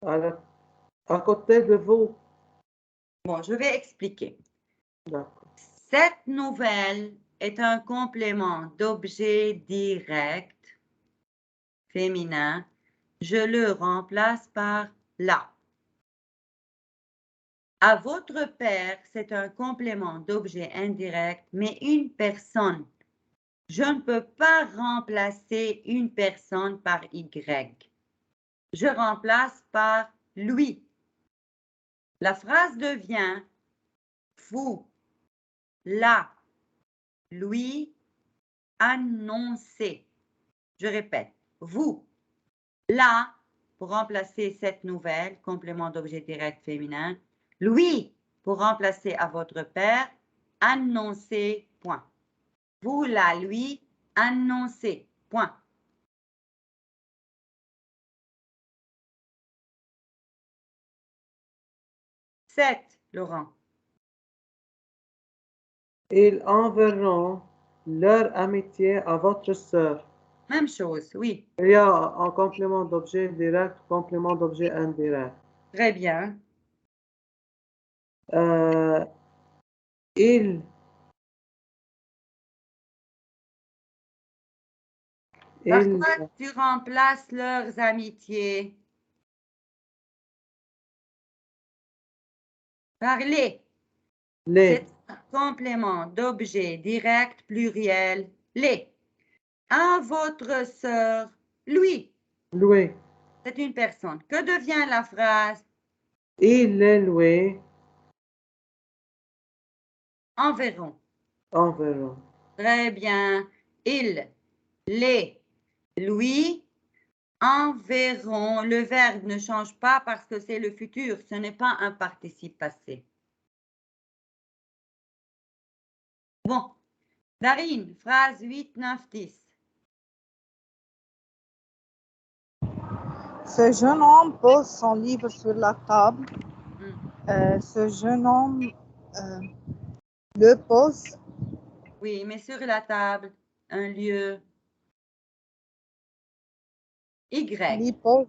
À côté de vous. Bon, je vais expliquer. D'accord. Cette nouvelle est un complément d'objet direct féminin. Je le remplace par la. À votre père, c'est un complément d'objet indirect, mais une personne. Je ne peux pas remplacer une personne par Y. Je remplace par lui. La phrase devient vous, la, lui, annoncer. Je répète, vous, la, pour remplacer cette nouvelle, complément d'objet direct féminin. Lui, pour remplacer à votre père, annoncer, point. Vous, la, lui, annoncer, point. Sept, Laurent. Ils enverront leur amitié à votre sœur. Même chose, oui. Il y a un complément d'objet direct, complément d'objet indirect. Très bien. Ils Par quoi tu remplaces leurs amitiés? Par les. C'est un complément d'objet direct pluriel, les. À votre sœur, lui. loué. C'est une personne. Que devient la phrase? Il les loué. Enverront. Enverront. Très bien. Il, les, lui, enverront. Le verbe ne change pas parce que c'est le futur. Ce n'est pas un participe passé. Bon. Darine, phrase 8, 9, 10. Ce jeune homme pose son livre sur la table. Ce jeune homme le pose. Oui, mais sur la table, un lieu. Y. Pose.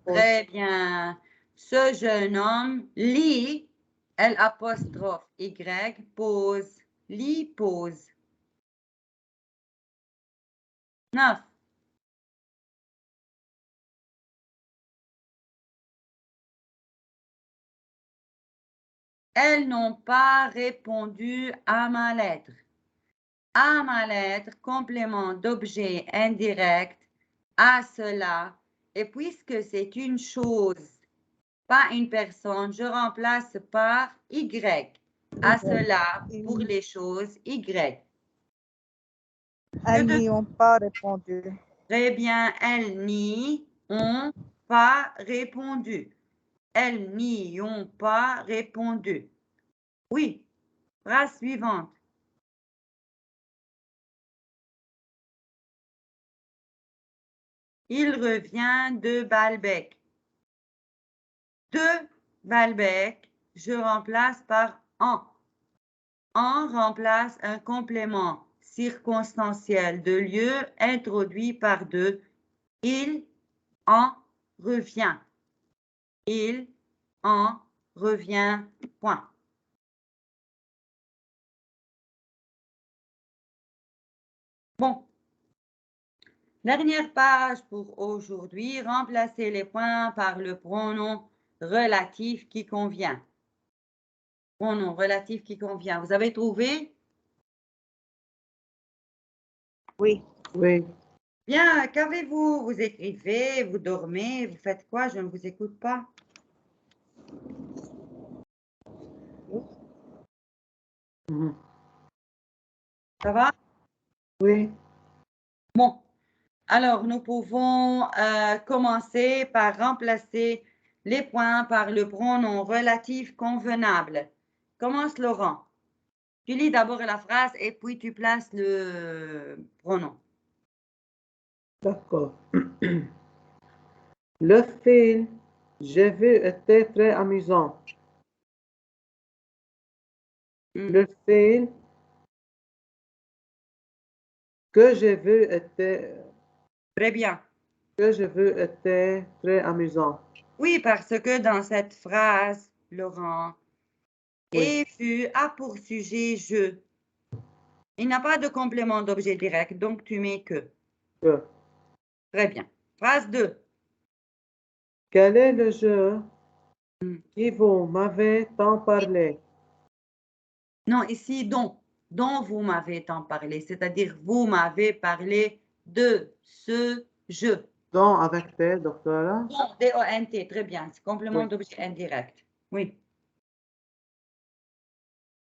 Très bien. Ce jeune homme lit, L apostrophe Y, pose, lit, pose. 9. Elles n'ont pas répondu à ma lettre. À ma lettre, complément d'objet indirect, à cela. Et puisque c'est une chose, pas une personne, je remplace par Y. À cela, pour les choses, Y. Elles n'y ont pas répondu. Très bien, elles n'y ont pas répondu. Elles n'y ont pas répondu. Oui, phrase suivante. Il revient de Balbec. De Balbec, je remplace par en. En remplace un complément circonstanciel de lieu introduit par de. Il en revient. Il en revient, point. Bon. Dernière page pour aujourd'hui. Remplacez les points par le pronom relatif qui convient. Pronom relatif qui convient. Vous avez trouvé? Oui. Oui. Bien, qu'avez-vous? Vous écrivez, vous dormez, vous faites quoi? Je ne vous écoute pas. Mhm. Ça va? Oui. Bon. Alors, nous pouvons commencer par remplacer les points par le pronom relatif convenable. Commence Laurent. Tu lis d'abord la phrase et puis tu places le pronom. D'accord. Le film, j'ai vu, était très amusant. Le film que j'ai vu était, Très bien. que j'ai vu était très amusant. Oui, parce que dans cette phrase, Laurent, Oui. et vu a pour sujet je. Il n'a pas de complément d'objet direct, donc tu mets que. Que. Très bien. Phrase 2. Quel est le jeu qui vous m'avez tant parlé? Non, ici, dont vous m'avez tant parlé, c'est-à-dire vous m'avez parlé de ce jeu. Dont avec T, docteur? Dont, D-O-N-T, très bien, c'est complément Oui. d'objet indirect. Oui.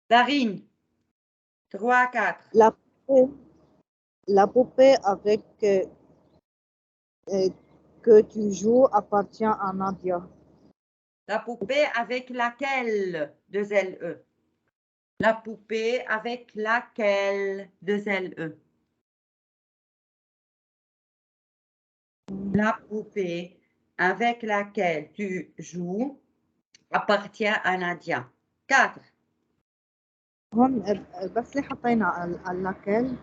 Darine, 3, 4. La poupée avec que tu joues appartient à Nadia. La poupée avec laquelle, deux L-E. La poupée avec laquelle, deux L-E. La poupée avec laquelle tu joues appartient à Nadia. 4. هون بس ليه حطينا على laquelle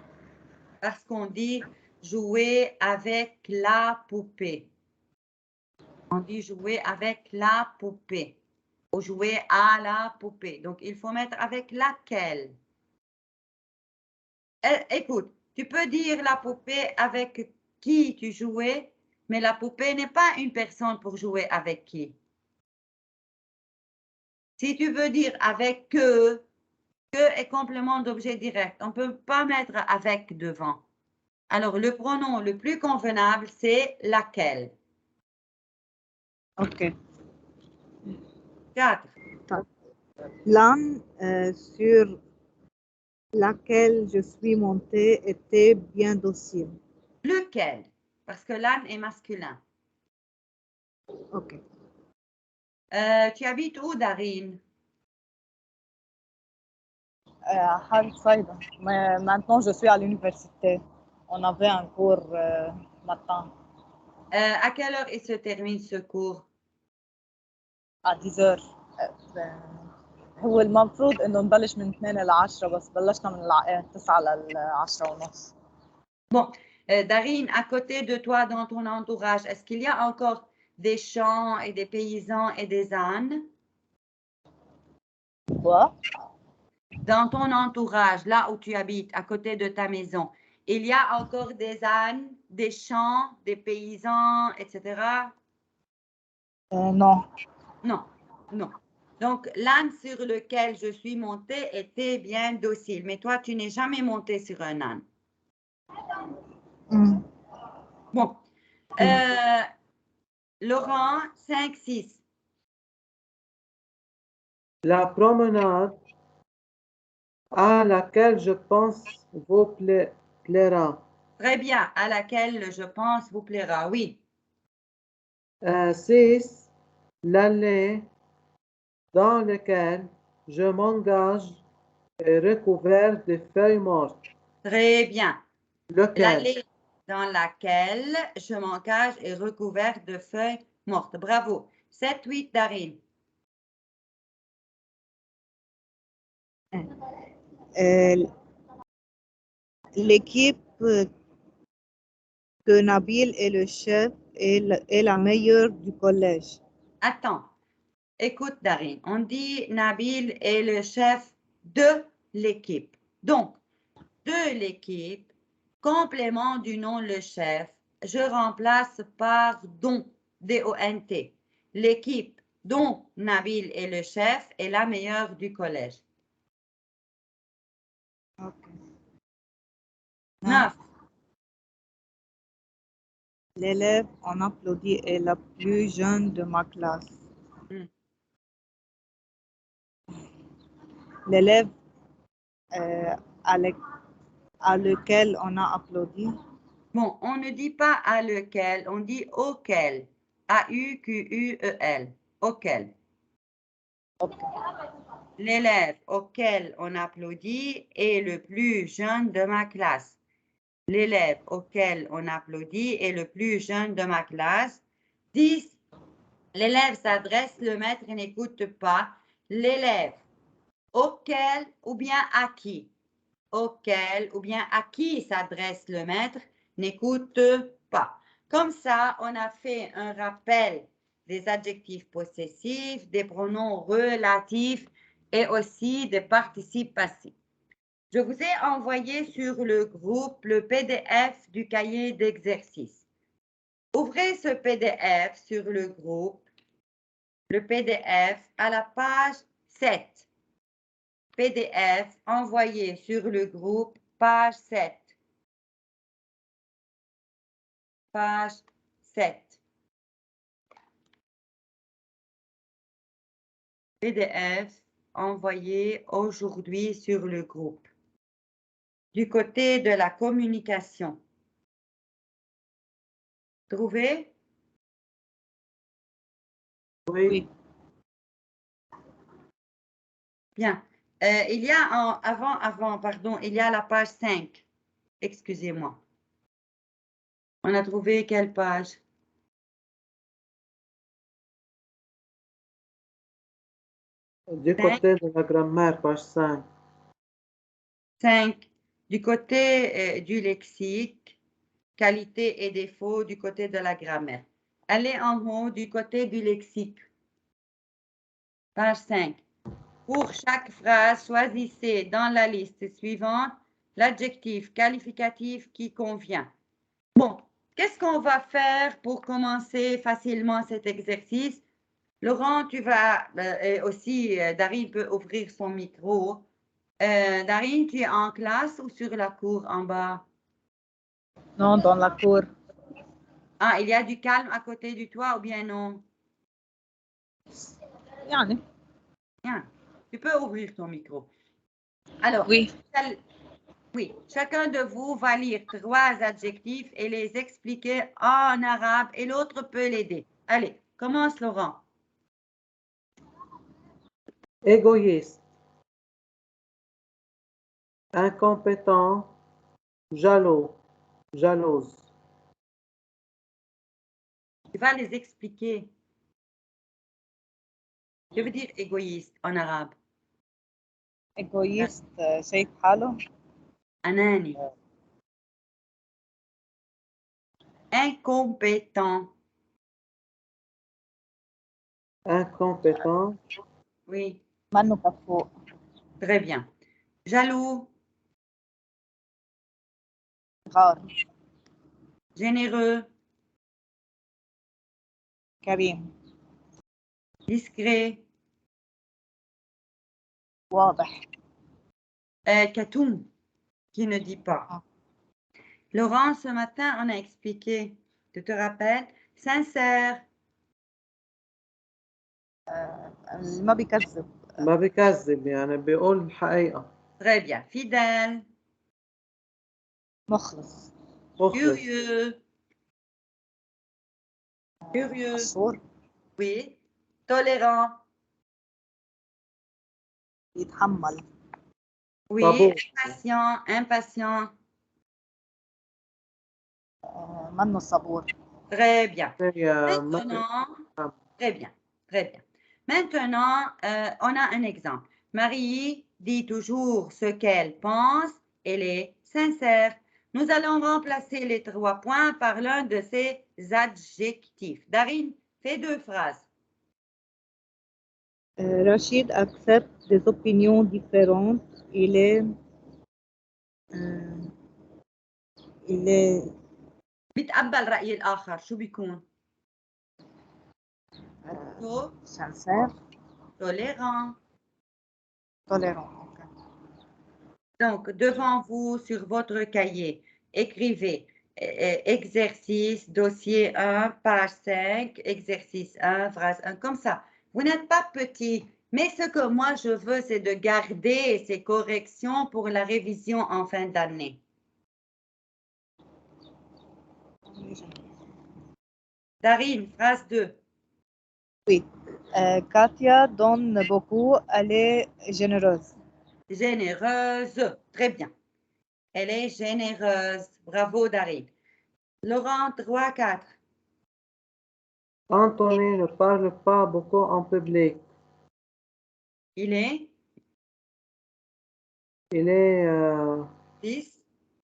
Parce qu'on dit jouer avec la poupée. On dit jouer avec la poupée ou jouer à la poupée. Donc, il faut mettre avec laquelle. Écoute, tu peux dire la poupée avec qui tu jouais, mais la poupée n'est pas une personne pour jouer avec qui. Si tu veux dire avec que est complément d'objet direct. On ne peut pas mettre avec devant. Alors, le pronom le plus convenable, c'est laquelle. OK. 4. L'âne sur laquelle je suis montée était bien docile. Lequel? Parce que l'âne est masculin. OK. Tu habites où, Darine? Maintenant, je suis à l'université. On avait un cours matin À quelle heure il se termine ce cours? à 10 heures. هو المفروض انه نبلش من 2 ل 10 بس بلشنا من 9 ل 10 ونص. Bon, Darine, à côté de toi, dans ton entourage, est-ce qu'il y a encore des champs et des paysans et des ânes? Quoi? Dans ton entourage, là où tu habites, à côté de ta maison, il y a encore des ânes, des champs, des paysans, etc. Non. Non, non. Donc, l'âne sur lequel je suis montée était bien docile. Mais toi, tu n'es jamais monté sur un âne. Bon. Laurent, 5-6. La promenade à laquelle je pense vous plaira. Très bien. À laquelle je pense vous plaira. Oui. 6. L'allée dans laquelle je m'engage est recouverte de feuilles mortes. Très bien. Lequel? L'allée dans laquelle je m'engage est recouverte de feuilles mortes. Bravo. 7-8, Darine. L'équipe que Nabil est le chef est la meilleure du collège. Attends. Écoute, Darine, on dit Nabil est le chef de l'équipe. Donc, de l'équipe, complément du nom le chef, je remplace par dont, D-O-N-T. L'équipe dont Nabil est le chef est la meilleure du collège. Okay. 9. L'élève en applaudit est la plus jeune de ma classe. L'élève à lequel on a applaudi. Bon, on ne dit pas à lequel, on dit auquel. A-U-Q-U-E-L. Auquel. L'élève auquel on applaudit est le plus jeune de ma classe. L'élève auquel on applaudit est le plus jeune de ma classe. 10. L'élève s'adresse, le maître n'écoute pas. L'élève auquel ou bien à qui? Auquel ou bien à qui s'adresse le maître n'écoute pas. Comme ça, on a fait un rappel des adjectifs possessifs, des pronoms relatifs et aussi des participes passifs. Je vous ai envoyé sur le groupe le PDF du cahier d'exercice. Ouvrez ce PDF sur le groupe, le PDF à la page 7. PDF envoyé sur le groupe, page 7. Page 7. PDF envoyé aujourd'hui sur le groupe. Du côté de la communication. Trouvé? Oui. Bien. Il y a pardon, il y a la page 5. Excusez-moi. On a trouvé quelle page? Du côté de la grammaire, page 5. 5. Du côté du lexique, qualité et défauts du côté de la grammaire. Allez en haut du côté du lexique. Page 5. Pour chaque phrase, choisissez dans la liste suivante l'adjectif qualificatif qui convient. Bon, qu'est-ce qu'on va faire pour commencer facilement cet exercice? Laurent, tu vas aussi, Darine peut ouvrir son micro. Darine, tu es en classe ou sur la cour en bas? Non, dans la cour. Ah, il y a du calme à côté du toit ou bien non? يعني. Bien, tu peux ouvrir ton micro. Alors, Oui. Oui, chacun de vous va lire 3 adjectifs et les expliquer en arabe et l'autre peut l'aider. Allez, commence Laurent. Égoïste. Incompétent. Jaloux. Jalouse. Tu vas les expliquer. Je veux dire égoïste en arabe. إيجويست شايف حاله. Anani. Incompétent. Incompétent. Oui, منه كفؤ. très bien. Jaloux. غار. Généreux. كريم. Discret. واضح. Katoum, qui ne dit pas. Ah. Laurent, ce matin, on a expliqué, tu te rappelles? Sincère. ما بيكذب. ما بكذب يعني بيقول الحقيقة. Très bien. Fidèle. مخلص. مخلص. Curieux. Curieux. حشور. Oui. Tolérant. يتحمل. Oui. صبور. Impatient. Impatient. منه صبور. Très bien. ما Maintenant, très bien. Très bien. Maintenant, on a un exemple. Marie dit toujours ce qu'elle pense. Elle est sincère. Nous allons remplacer les 3 points par l'un de ces adjectifs. Darine, fais 2 phrases. Rachid accepte des opinions différentes. Il est بيتقبل رأي الآخر. شو بيكون؟ sincère. Tolérant. Tolérant. Okay. Donc, devant vous, sur votre cahier, écrivez exercice, dossier 1, page 5, exercice 1, phrase 1, comme ça. Vous n'êtes pas petit, mais ce que moi je veux, c'est de garder ces corrections pour la révision en fin d'année. Darine, phrase 2. Oui. Katia donne beaucoup. Elle est généreuse. Généreuse. Très bien. Elle est généreuse. Bravo, Darine. Laurent, 3, 4. Anthony ne parle pas beaucoup en public. Il est Il est 10.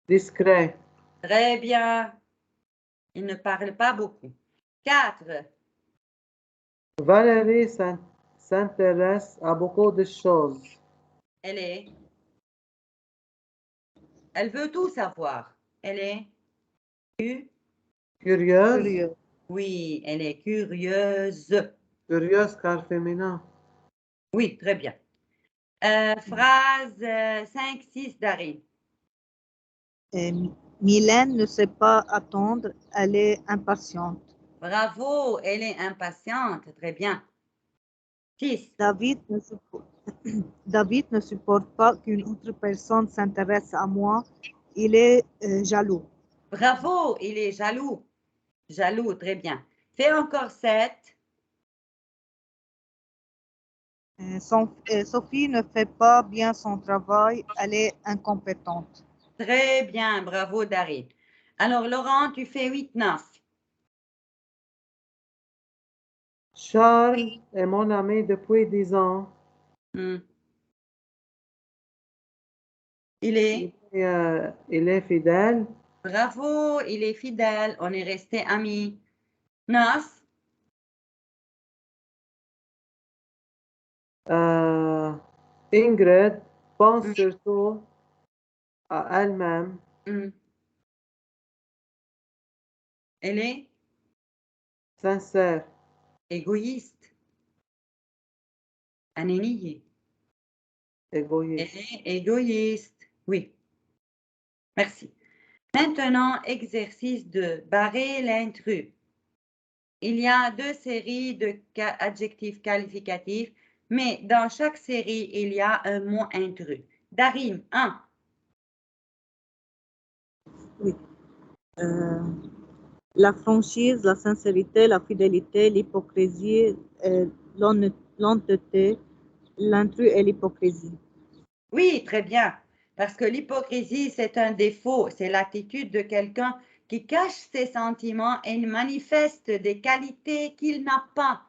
discret. Très bien. Il ne parle pas beaucoup. 4. Valérie s'intéresse à beaucoup de choses. Elle veut tout savoir. Elle est Curieuse. Curieux. Oui, elle est curieuse. Curieuse car féminin. Oui, très bien. Phrase 5, 6, Darine. Mylène ne sait pas attendre. Elle est impatiente. Bravo, elle est impatiente. Très bien. 6. David ne supporte pas qu'une autre personne s'intéresse à moi. Il est jaloux. Bravo, il est jaloux. Jaloux, très bien. Fais encore 7. Sophie ne fait pas bien son travail. Elle est incompétente. Très bien, bravo, Darine. Alors, Laurent, tu fais 8, 9. Charles est mon ami depuis 10 ans. Il est Il est fidèle. Bravo, il est fidèle. On est resté amis. 9. Ingrid pense surtout à elle-même. Elle est Sincère. égoïste. أنانية. Égoïste. Elle est égoïste. Oui. Merci. Maintenant, exercice 2. Barrer l'intrus. Il y a 2 séries d'adjectifs qualificatifs, mais dans chaque série, il y a un mot intrus. Darine, 1. Oui. La franchise, la sincérité, la fidélité, l'hypocrisie, l'honnêteté, l'intrus et l'hypocrisie. Oui, très bien. Parce que l'hypocrisie, c'est un défaut. C'est l'attitude de quelqu'un qui cache ses sentiments et manifeste des qualités qu'il n'a pas.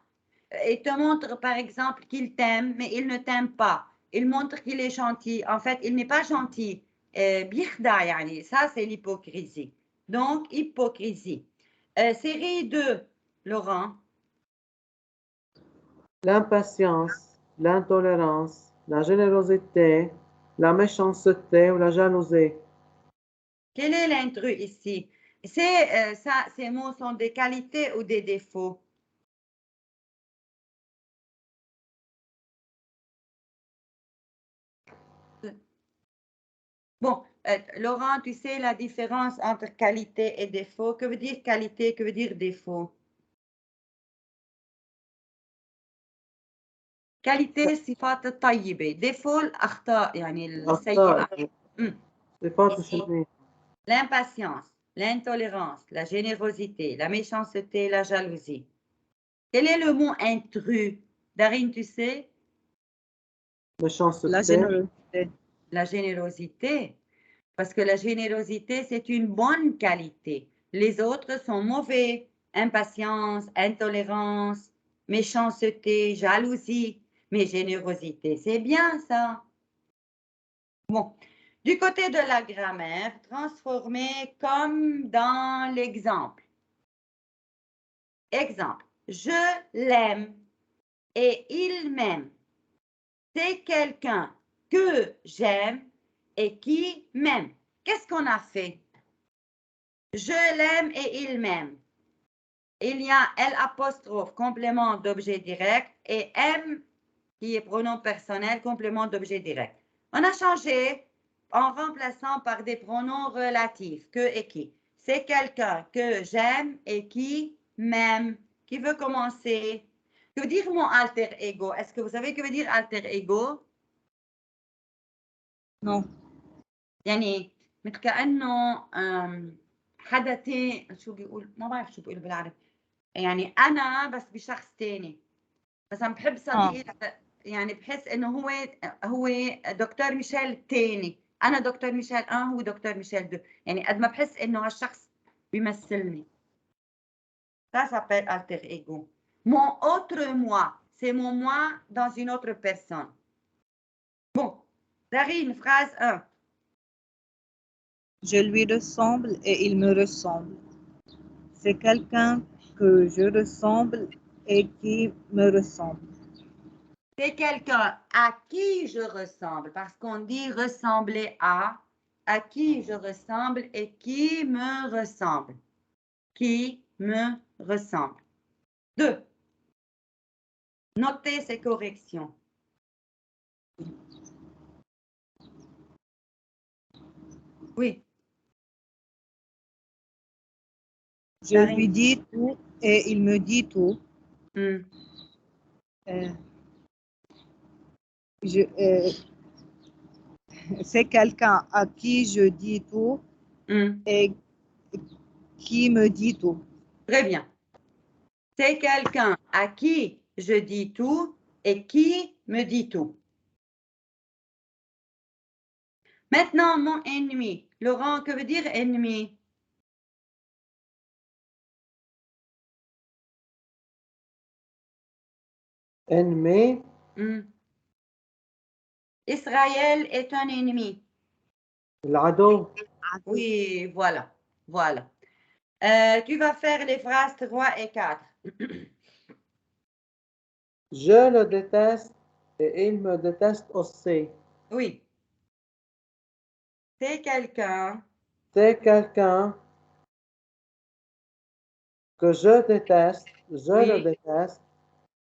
Il te montre, par exemple, qu'il t'aime, mais il ne t'aime pas. Il montre qu'il est gentil. En fait, il n'est pas gentil. بيخدع يعني. Ça, c'est l'hypocrisie. Donc, hypocrisie. Série 2, Laurent. L'impatience, l'intolérance, la générosité, la méchanceté ou la jalousie. Quel est l'intrus ici? Ces mots sont des qualités ou des défauts? Bon, Laurent, tu sais la différence entre qualité et défaut? Que veut dire qualité? Que veut dire défaut? qualité صفات طيبة، défaut الأخطاء يعني السيئات. أخطاء مم. صفات سلبية. L'impatience, l'intolérance, la générosité, la méchanceté, la jalousie. Quel est le mot intrus? Darine, tu sais? La méchanceté. générosité. La générosité. Parce que la générosité, c'est une bonne qualité. Les autres sont mauvais. Impatience, intolérance, méchanceté, jalousie. Mais générosité, c'est bien ça. Bon, du côté de la grammaire, transformer comme dans l'exemple. Exemple, je l'aime et il m'aime. C'est quelqu'un que j'aime et qui m'aime. Qu'est-ce qu'on a fait? Je l'aime et il m'aime. Il y a L apostrophe, complément d'objet direct, et M qui est pronom personnel, complément d'objet direct. On a changé en remplaçant par des pronoms relatifs, que et qui. C'est quelqu'un que j'aime et qui m'aime. Qui veut commencer? Que veut dire mon alter ego? Est-ce que vous savez que veut dire alter ego? Non. يعني مثل كأنه حدا تاني، شو بيقول، ما بعرف شو بيقول بالعربي، يعني أنا بس بشخص تاني. مثلا بحب صديقي يعني بحس إنه هو دكتور ميشيل التاني، أنا دكتور ميشيل، هو دكتور ميشيل دو، يعني قد ما بحس إنه هالشخص بيمثلني. Ça s'appelle alter ego. Mon autre moi, c'est mon moi dans une autre personne. Bon, Darine, phrase 1. Je lui ressemble et il me ressemble. C'est quelqu'un que je ressemble et qui me ressemble. C'est quelqu'un à qui je ressemble, parce qu'on dit ressembler à qui je ressemble et qui me ressemble. Qui me ressemble. 2. Notez ces corrections. Oui. Je lui dis tout et il me dit tout. Mm. C'est quelqu'un à qui je dis tout et qui me dit tout. Très bien. C'est quelqu'un à qui je dis tout et qui me dit tout. Maintenant, mon ennemi. Laurent, que veut dire ennemi? Ennemi. Israël est un ennemi. العدو. Oui, voilà. Voilà. Tu vas faire les phrases 3 et 4. Je le déteste et il me déteste aussi. Oui. C'est quelqu'un. C'est quelqu'un que je déteste. Je le déteste.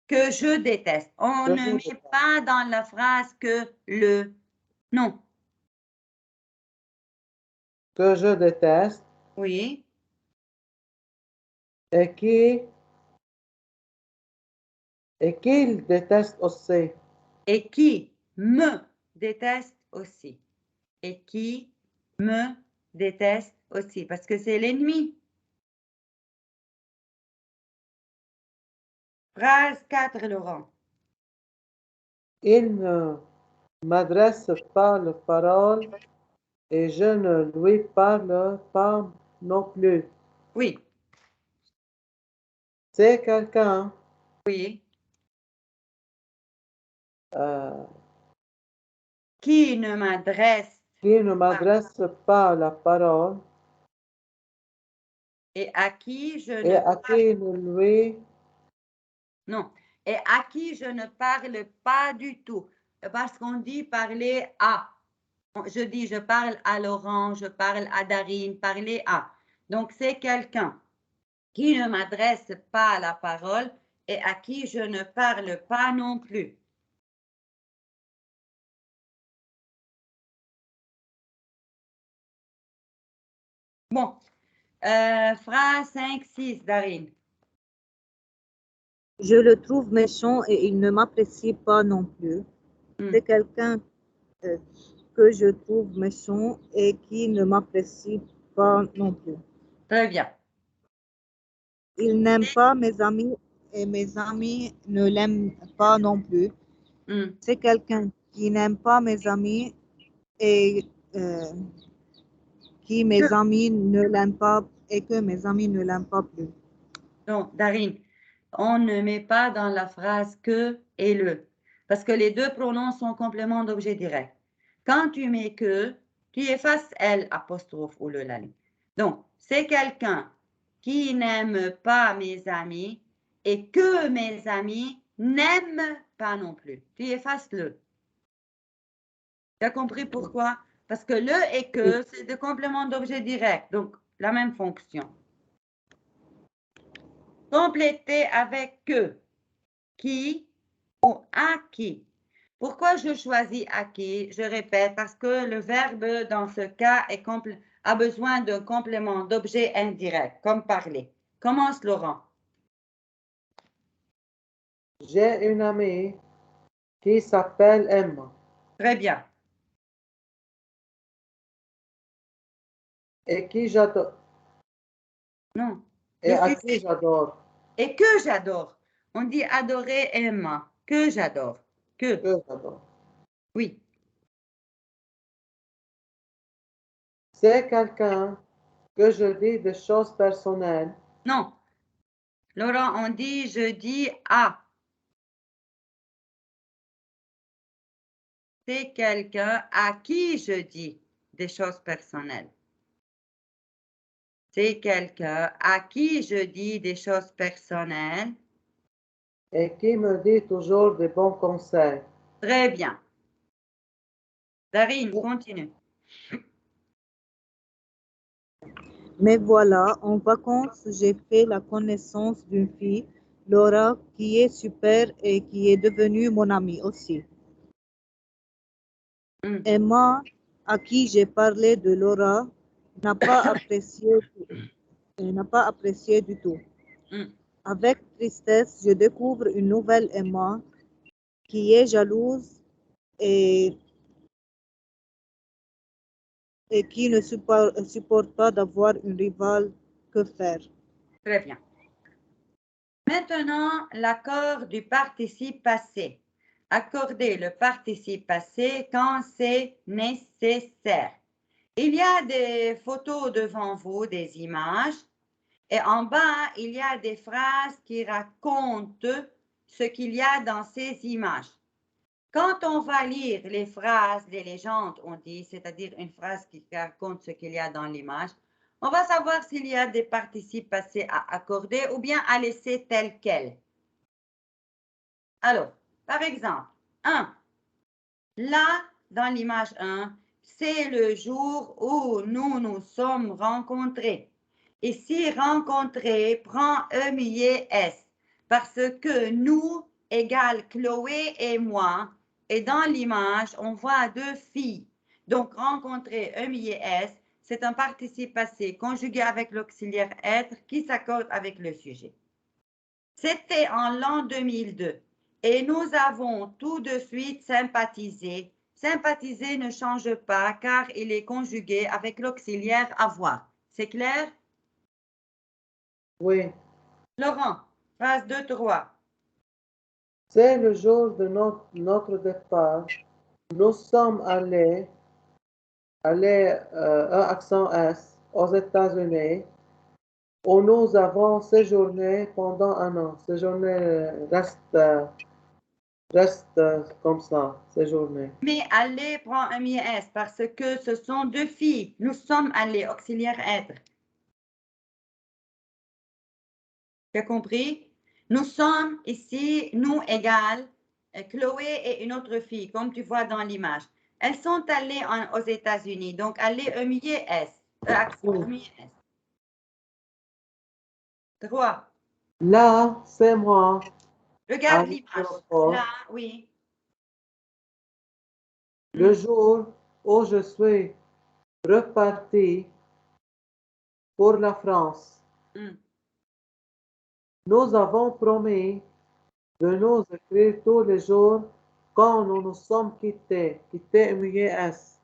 Que je déteste. On ne met pas dans la phrase que le. Non. Que je déteste. Oui. Et qu'il déteste aussi. Et qui me déteste aussi. Et qui me déteste aussi. Parce que c'est l'ennemi. Phrase 4, Laurent. Il ne m'adresse pas la parole et je ne lui parle pas non plus. Oui. C'est quelqu'un. Oui. Qui ne m'adresse pas la parole et à qui je et à qui ne lui. Non. Et à qui je ne parle pas du tout. Parce qu'on dit parler à. Je dis je parle à Laurent, je parle à Darine, parler à. Donc c'est quelqu'un qui ne m'adresse pas la parole et à qui je ne parle pas non plus. Bon. Phrase 5, 6, Darine. Je le trouve méchant et il ne m'apprécie pas non plus. C'est quelqu'un que je trouve méchant et qui ne m'apprécie pas non plus. Très bien. Il n'aime pas mes amis et mes amis ne l'aiment pas non plus. C'est quelqu'un qui n'aime pas mes amis et qui mes amis ne l'aiment pas et que mes amis ne l'aiment pas plus. Donc, Darine, on ne met pas dans la phrase que et le, parce que les deux pronoms sont compléments d'objet direct. Quand tu mets que, tu effaces L apostrophe ou le lali. Donc, c'est quelqu'un qui n'aime pas mes amis et que mes amis n'aiment pas non plus. Tu effaces le. Tu as compris pourquoi? Parce que le et que, c'est des compléments d'objet direct, donc la même fonction. Compléter avec que, qui ou à qui. Pourquoi je choisis à qui? Je répète, parce que le verbe dans ce cas a besoin d'un complément d'objet indirect, comme parler. Commence, Laurent. J'ai une amie qui s'appelle Emma. Très bien. Et qui j'adore. Non. Et à qui j'adore. Et que j'adore. On dit adorer Emma. Que j'adore. Que. J'adore. Oui. C'est quelqu'un que je dis des choses personnelles. Non. Laurent, on dit je dis à. C'est quelqu'un à qui je dis des choses personnelles. C'est quelqu'un à qui je dis des choses personnelles. Et qui me dit toujours des bons conseils. Très bien. Darine, continue. Mais voilà, en vacances, j'ai fait la connaissance d'une fille, Laura, qui est super et qui est devenue mon amie aussi. Emma, à qui j'ai parlé de Laura, n'a pas apprécié du tout. Avec tristesse, je découvre une nouvelle Emma qui est jalouse et qui ne supporte pas d'avoir une rivale. Que faire? Très bien. Maintenant, l'accord du participe passé. Accorder le participe passé quand c'est nécessaire. Il y a des photos devant vous, des images, et en bas, il y a des phrases qui racontent ce qu'il y a dans ces images. Quand on va lire les phrases, les légendes, on dit, c'est-à-dire une phrase qui raconte ce qu'il y a dans l'image, on va savoir s'il y a des participes passés à accorder ou bien à laisser tel quel. Alors, par exemple, 1. Là, dans l'image 1, c'est le jour où nous nous sommes rencontrés. Ici, rencontrer prend E-S parce que nous égale Chloé et moi. Et dans l'image, on voit deux filles. Donc, rencontrer E-S, c'est un participe passé conjugué avec l'auxiliaire être qui s'accorde avec le sujet. C'était en l'an 2002 et nous avons tout de suite sympathisé. Sympathiser ne change pas car il est conjugué avec l'auxiliaire avoir. C'est clair? Oui. Laurent, phrase 2, 3. C'est le jour de notre départ. Nous sommes allés un accent S, aux États-Unis, où nous avons séjourné pendant un an. Séjourné reste comme ça, séjourné. Mais aller prend un S parce que ce sont deux filles. Nous sommes allés, auxiliaire être. Tu as compris? Nous sommes ici, nous égale Chloé et une autre fille, comme tu vois dans l'image. Elles sont allées aux États-Unis, donc aller S. Accent S. 3. Là, c'est moi. Regarde l'image. Là, oui. Le jour où je suis reparti pour la France. Nous avons promis de nous écrire tous les jours quand nous nous sommes quittés. Quittés, M-U-S.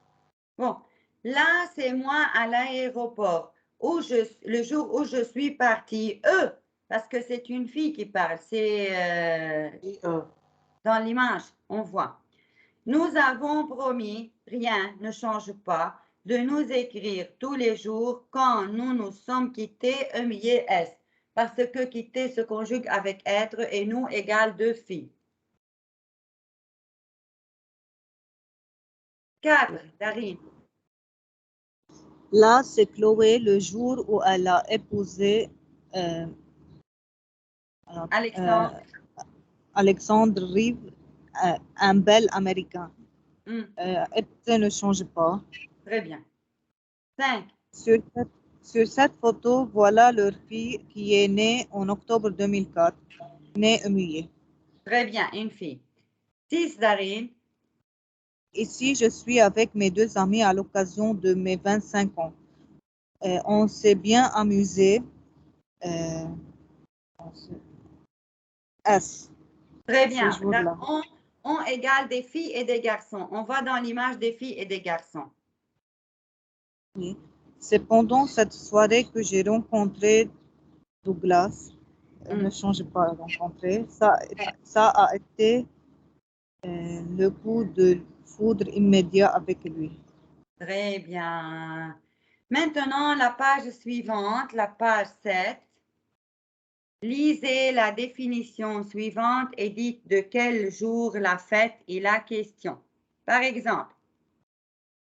Bon, là, c'est moi à l'aéroport, le jour où je suis partie. Eux, parce que c'est une fille qui parle, c'est dans l'image, on voit. Nous avons promis, rien ne change pas, de nous écrire tous les jours quand nous nous sommes quittés, E-S, parce que quitter se conjugue avec être et nous égale 2 filles. 4, Darine. Là, c'est Chloé le jour où elle a épousé Alexandre Rive, un bel Américain. Ça ne change pas. Très bien. 5. Sur cette photo, voilà leur fille qui est née en octobre 2004, née Emuye. Très bien, une fille. 6, Darine. Ici, je suis avec mes 2 amis à l'occasion de mes 25 ans. On s'est bien amusé. S. Très bien. On égale des filles et des garçons. On va dans l'image des filles et des garçons. Oui. C'est pendant cette soirée que j'ai rencontré Douglas. Ne change pas rencontrer. Ça a été le coup de foudre immédiat avec lui. Très bien. Maintenant, la page suivante, la page 7. Lisez la définition suivante et dites de quel jour la fête est la question. Par exemple,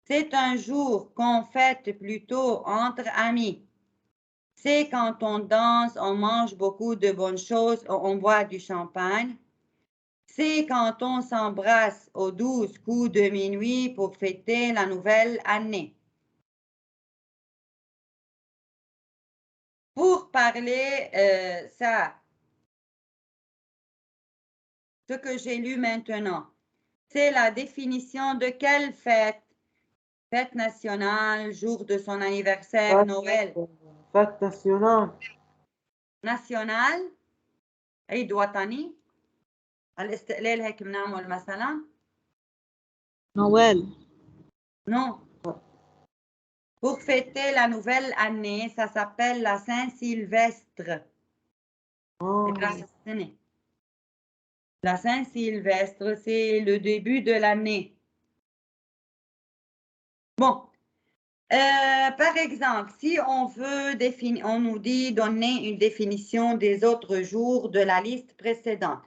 c'est un jour qu'on fête plutôt entre amis. C'est quand on danse, on mange beaucoup de bonnes choses, on boit du champagne. C'est quand on s'embrasse aux 12 coups de minuit pour fêter la nouvelle année. Pour parler ça, ce que j'ai lu maintenant, c'est la définition de quelle fête? Fête nationale, jour de son anniversaire, Noël. Fête nationale. National, عيد وطني. الاستقلال هيك بنعمل مثلا. Noël. Non. Pour fêter la nouvelle année, ça s'appelle la Saint-Sylvestre. La Saint-Sylvestre, c'est le début de l'année. Bon. Par exemple, si on veut définir, on nous dit donner une définition des autres jours de la liste précédente.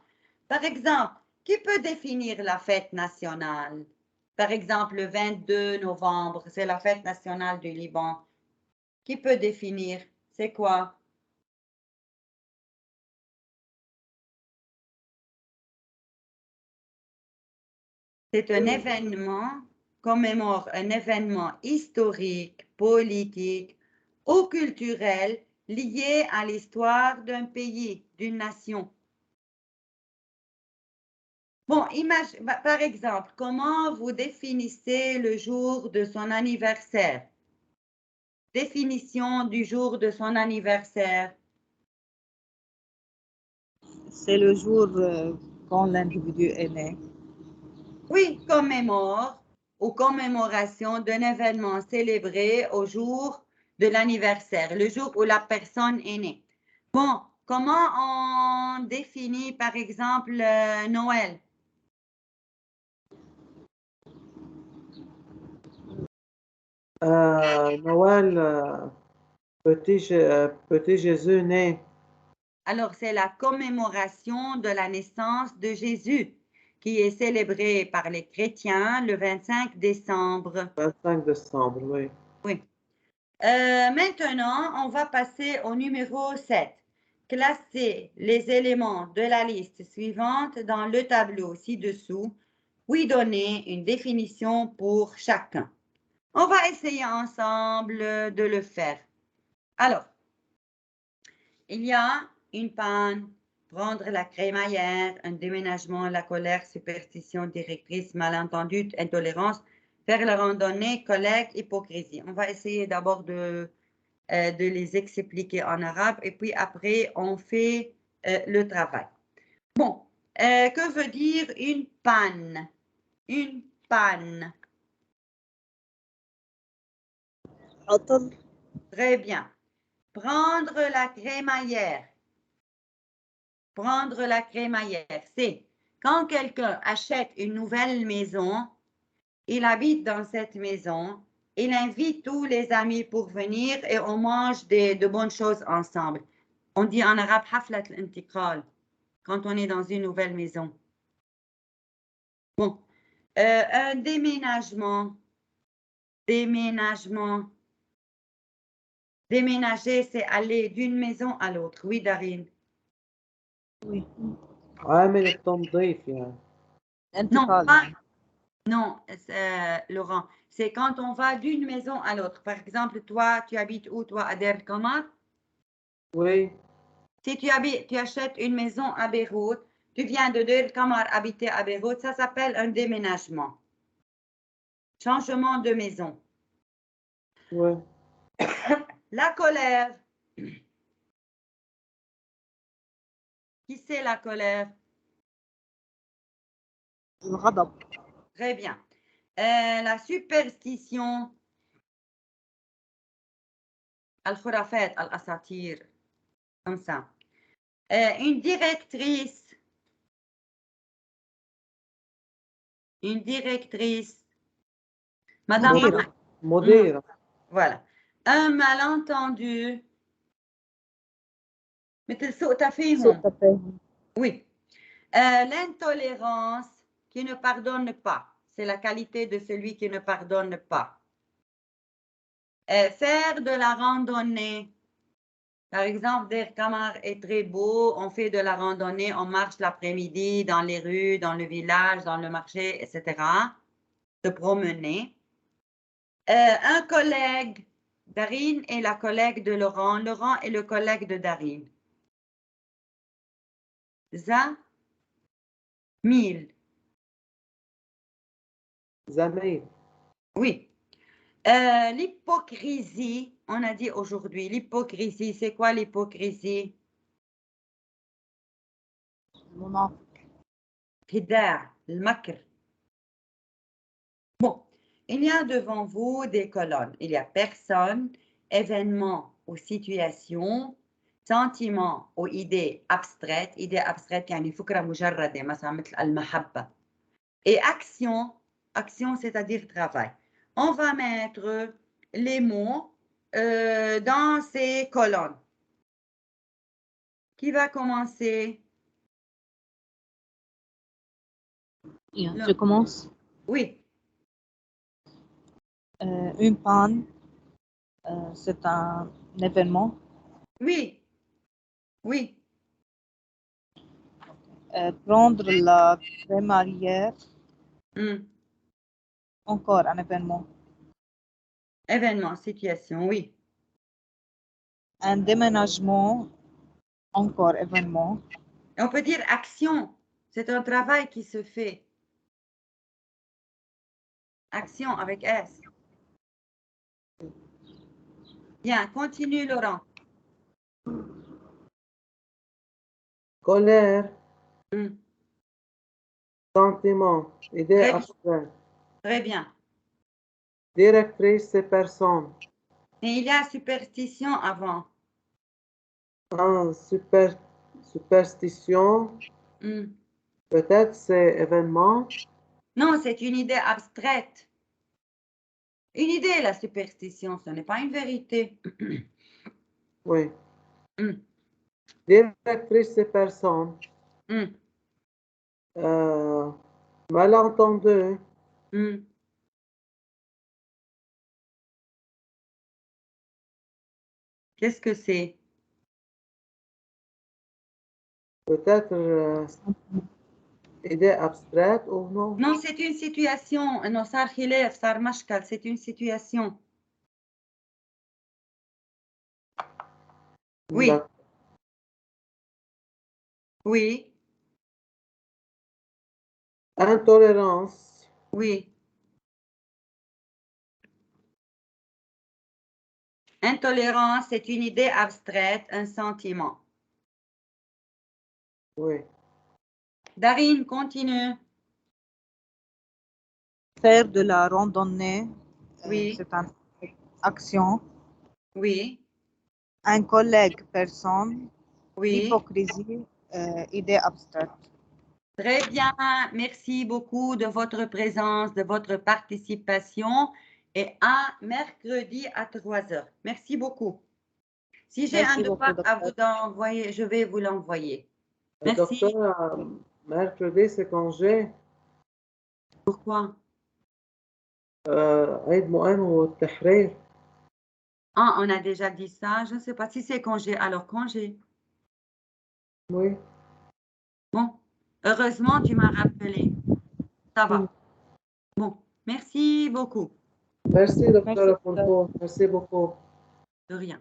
Par exemple, qui peut définir la fête nationale? Par exemple, le 22 novembre, c'est la fête nationale du Liban. Qui peut définir? C'est quoi? C'est un événement, commémore un événement historique, politique ou culturel lié à l'histoire d'un pays, d'une nation. Bon, par exemple, comment vous définissez le jour de son anniversaire? Définition du jour de son anniversaire. C'est le jour quand l'individu est né. Oui, commémore ou commémoration d'un événement célébré au jour de l'anniversaire, le jour où la personne est née. Bon, comment on définit par exemple Noël? Noël, petit Jésus né. Alors, c'est la commémoration de la naissance de Jésus qui est célébrée par les chrétiens le 25 décembre. 25 décembre, oui. Oui. Maintenant, on va passer au numéro 7. Classer les éléments de la liste suivante dans le tableau ci-dessous, puis donner une définition pour chacun. On va essayer ensemble de le faire. Alors, il y a une panne, prendre la crémaillère, un déménagement, la colère, superstition, directrice, malentendu, intolérance, faire la randonnée, collègue, hypocrisie. On va essayer d'abord de de les expliquer en arabe et puis après, on fait le travail. Bon, que veut dire une panne? Une panne. عطل. Très bien. Prendre la crémaillère. Prendre la crémaillère, c'est quand quelqu'un achète une nouvelle maison, il habite dans cette maison, il invite tous les amis pour venir et on mange de bonnes choses ensemble. On dit en arabe haflat al-intiqal, quand on est dans une nouvelle maison. Bon, un déménagement. Déménagement. Déménager, c'est aller d'une maison à l'autre. Oui, Darine. Oui. عامل التنظيف يعني. Non, انتقال pas, يعني. non, Laurent, c'est quand on va d'une maison à l'autre. Par exemple, toi, tu habites où, toi, à Der Kamar? Oui. Si tu achètes une maison à Beyrouth, tu viens de Der Kamar habiter à Beyrouth, ça s'appelle un déménagement. Changement de maison. Oui. La colère. Qui c'est la colère? الغضب. Très bien. La superstition. Al-Khurafat, Al-Asatir. Comme ça. Une directrice. Une directrice. Madame. مديرة. مديرة. Voilà. Un malentendu. مثل سوء تفاهم. سوء تفاهم. Oui. L'intolérance qui ne pardonne pas. C'est la qualité de celui qui ne pardonne pas. Faire de la randonnée. Par exemple, Der Kamar est très beau, on fait de la randonnée, on marche l'après-midi dans les rues, dans le village, dans le marché, etc. Se promener. Un collègue. Darine est la collègue de Laurent. Laurent est le collègue de Darine. Mille. زميل. Oui. L'hypocrisie, on a dit aujourd'hui, l'hypocrisie, c'est quoi l'hypocrisie? المنافق. خداع, المكر. Bon, il y a devant vous des colonnes. Il y a personne, événement ou situation, sentiment ou idée abstraite. Idée abstraite, يعني فكرة مجردة, مثلا مثل المحبة. Et action, action c'est-à-dire travail. On va mettre les mots dans ces colonnes. Qui va commencer? Yeah, je commence. Oui. Une panne, c'est un événement. Oui. Oui. Prendre la crémaillère, Hmm. encore un événement. Événement, situation, oui. Un déménagement, encore événement. On peut dire action. C'est un travail qui se fait. Action avec S. Bien, continue Laurent. Colère. Hmm. Sentiment. Idée abstraite. Très bien. Directrice, c'est personne. Et il y a superstition avant. Un superstition. Hmm. Peut-être c'est événement. Non, c'est une idée abstraite. Une idée, la superstition, ce n'est pas une vérité. Oui. Hmm. Directrice, c'est personne. Hmm. Malentendu. Hmm. Qu'est-ce que c'est? Peut-être idée abstraite ou non? Non, c'est une situation. Non, صار خلاف, صار مشكل, c'est une situation. Oui. D'accord. Oui. Intolérance. Oui. Intolérance, c'est une idée abstraite, un sentiment. Oui. Darine, continue. Faire de la randonnée, Oui. c'est une action. Oui, Un collègue, personne. oui. Hypocrisie, idée abstraite. Très bien. Merci beaucoup de votre présence, de votre participation. Et à mercredi à 3 heures. Merci beaucoup. Si j'ai un Merci beaucoup, devoir à docteur. vous envoyer, je vais vous l'envoyer. Merci. Docteur, mercredi, c'est congé. Pourquoi? عيد مؤمن والتحرير. Ah, on a déjà dit ça. Je ne sais pas si c'est congé. Alors, congé. Oui. Bon, heureusement, tu m'as rappelé. Ça va. Bon, merci beaucoup. Merci, docteur Merci, Afonso. Merci beaucoup. De rien.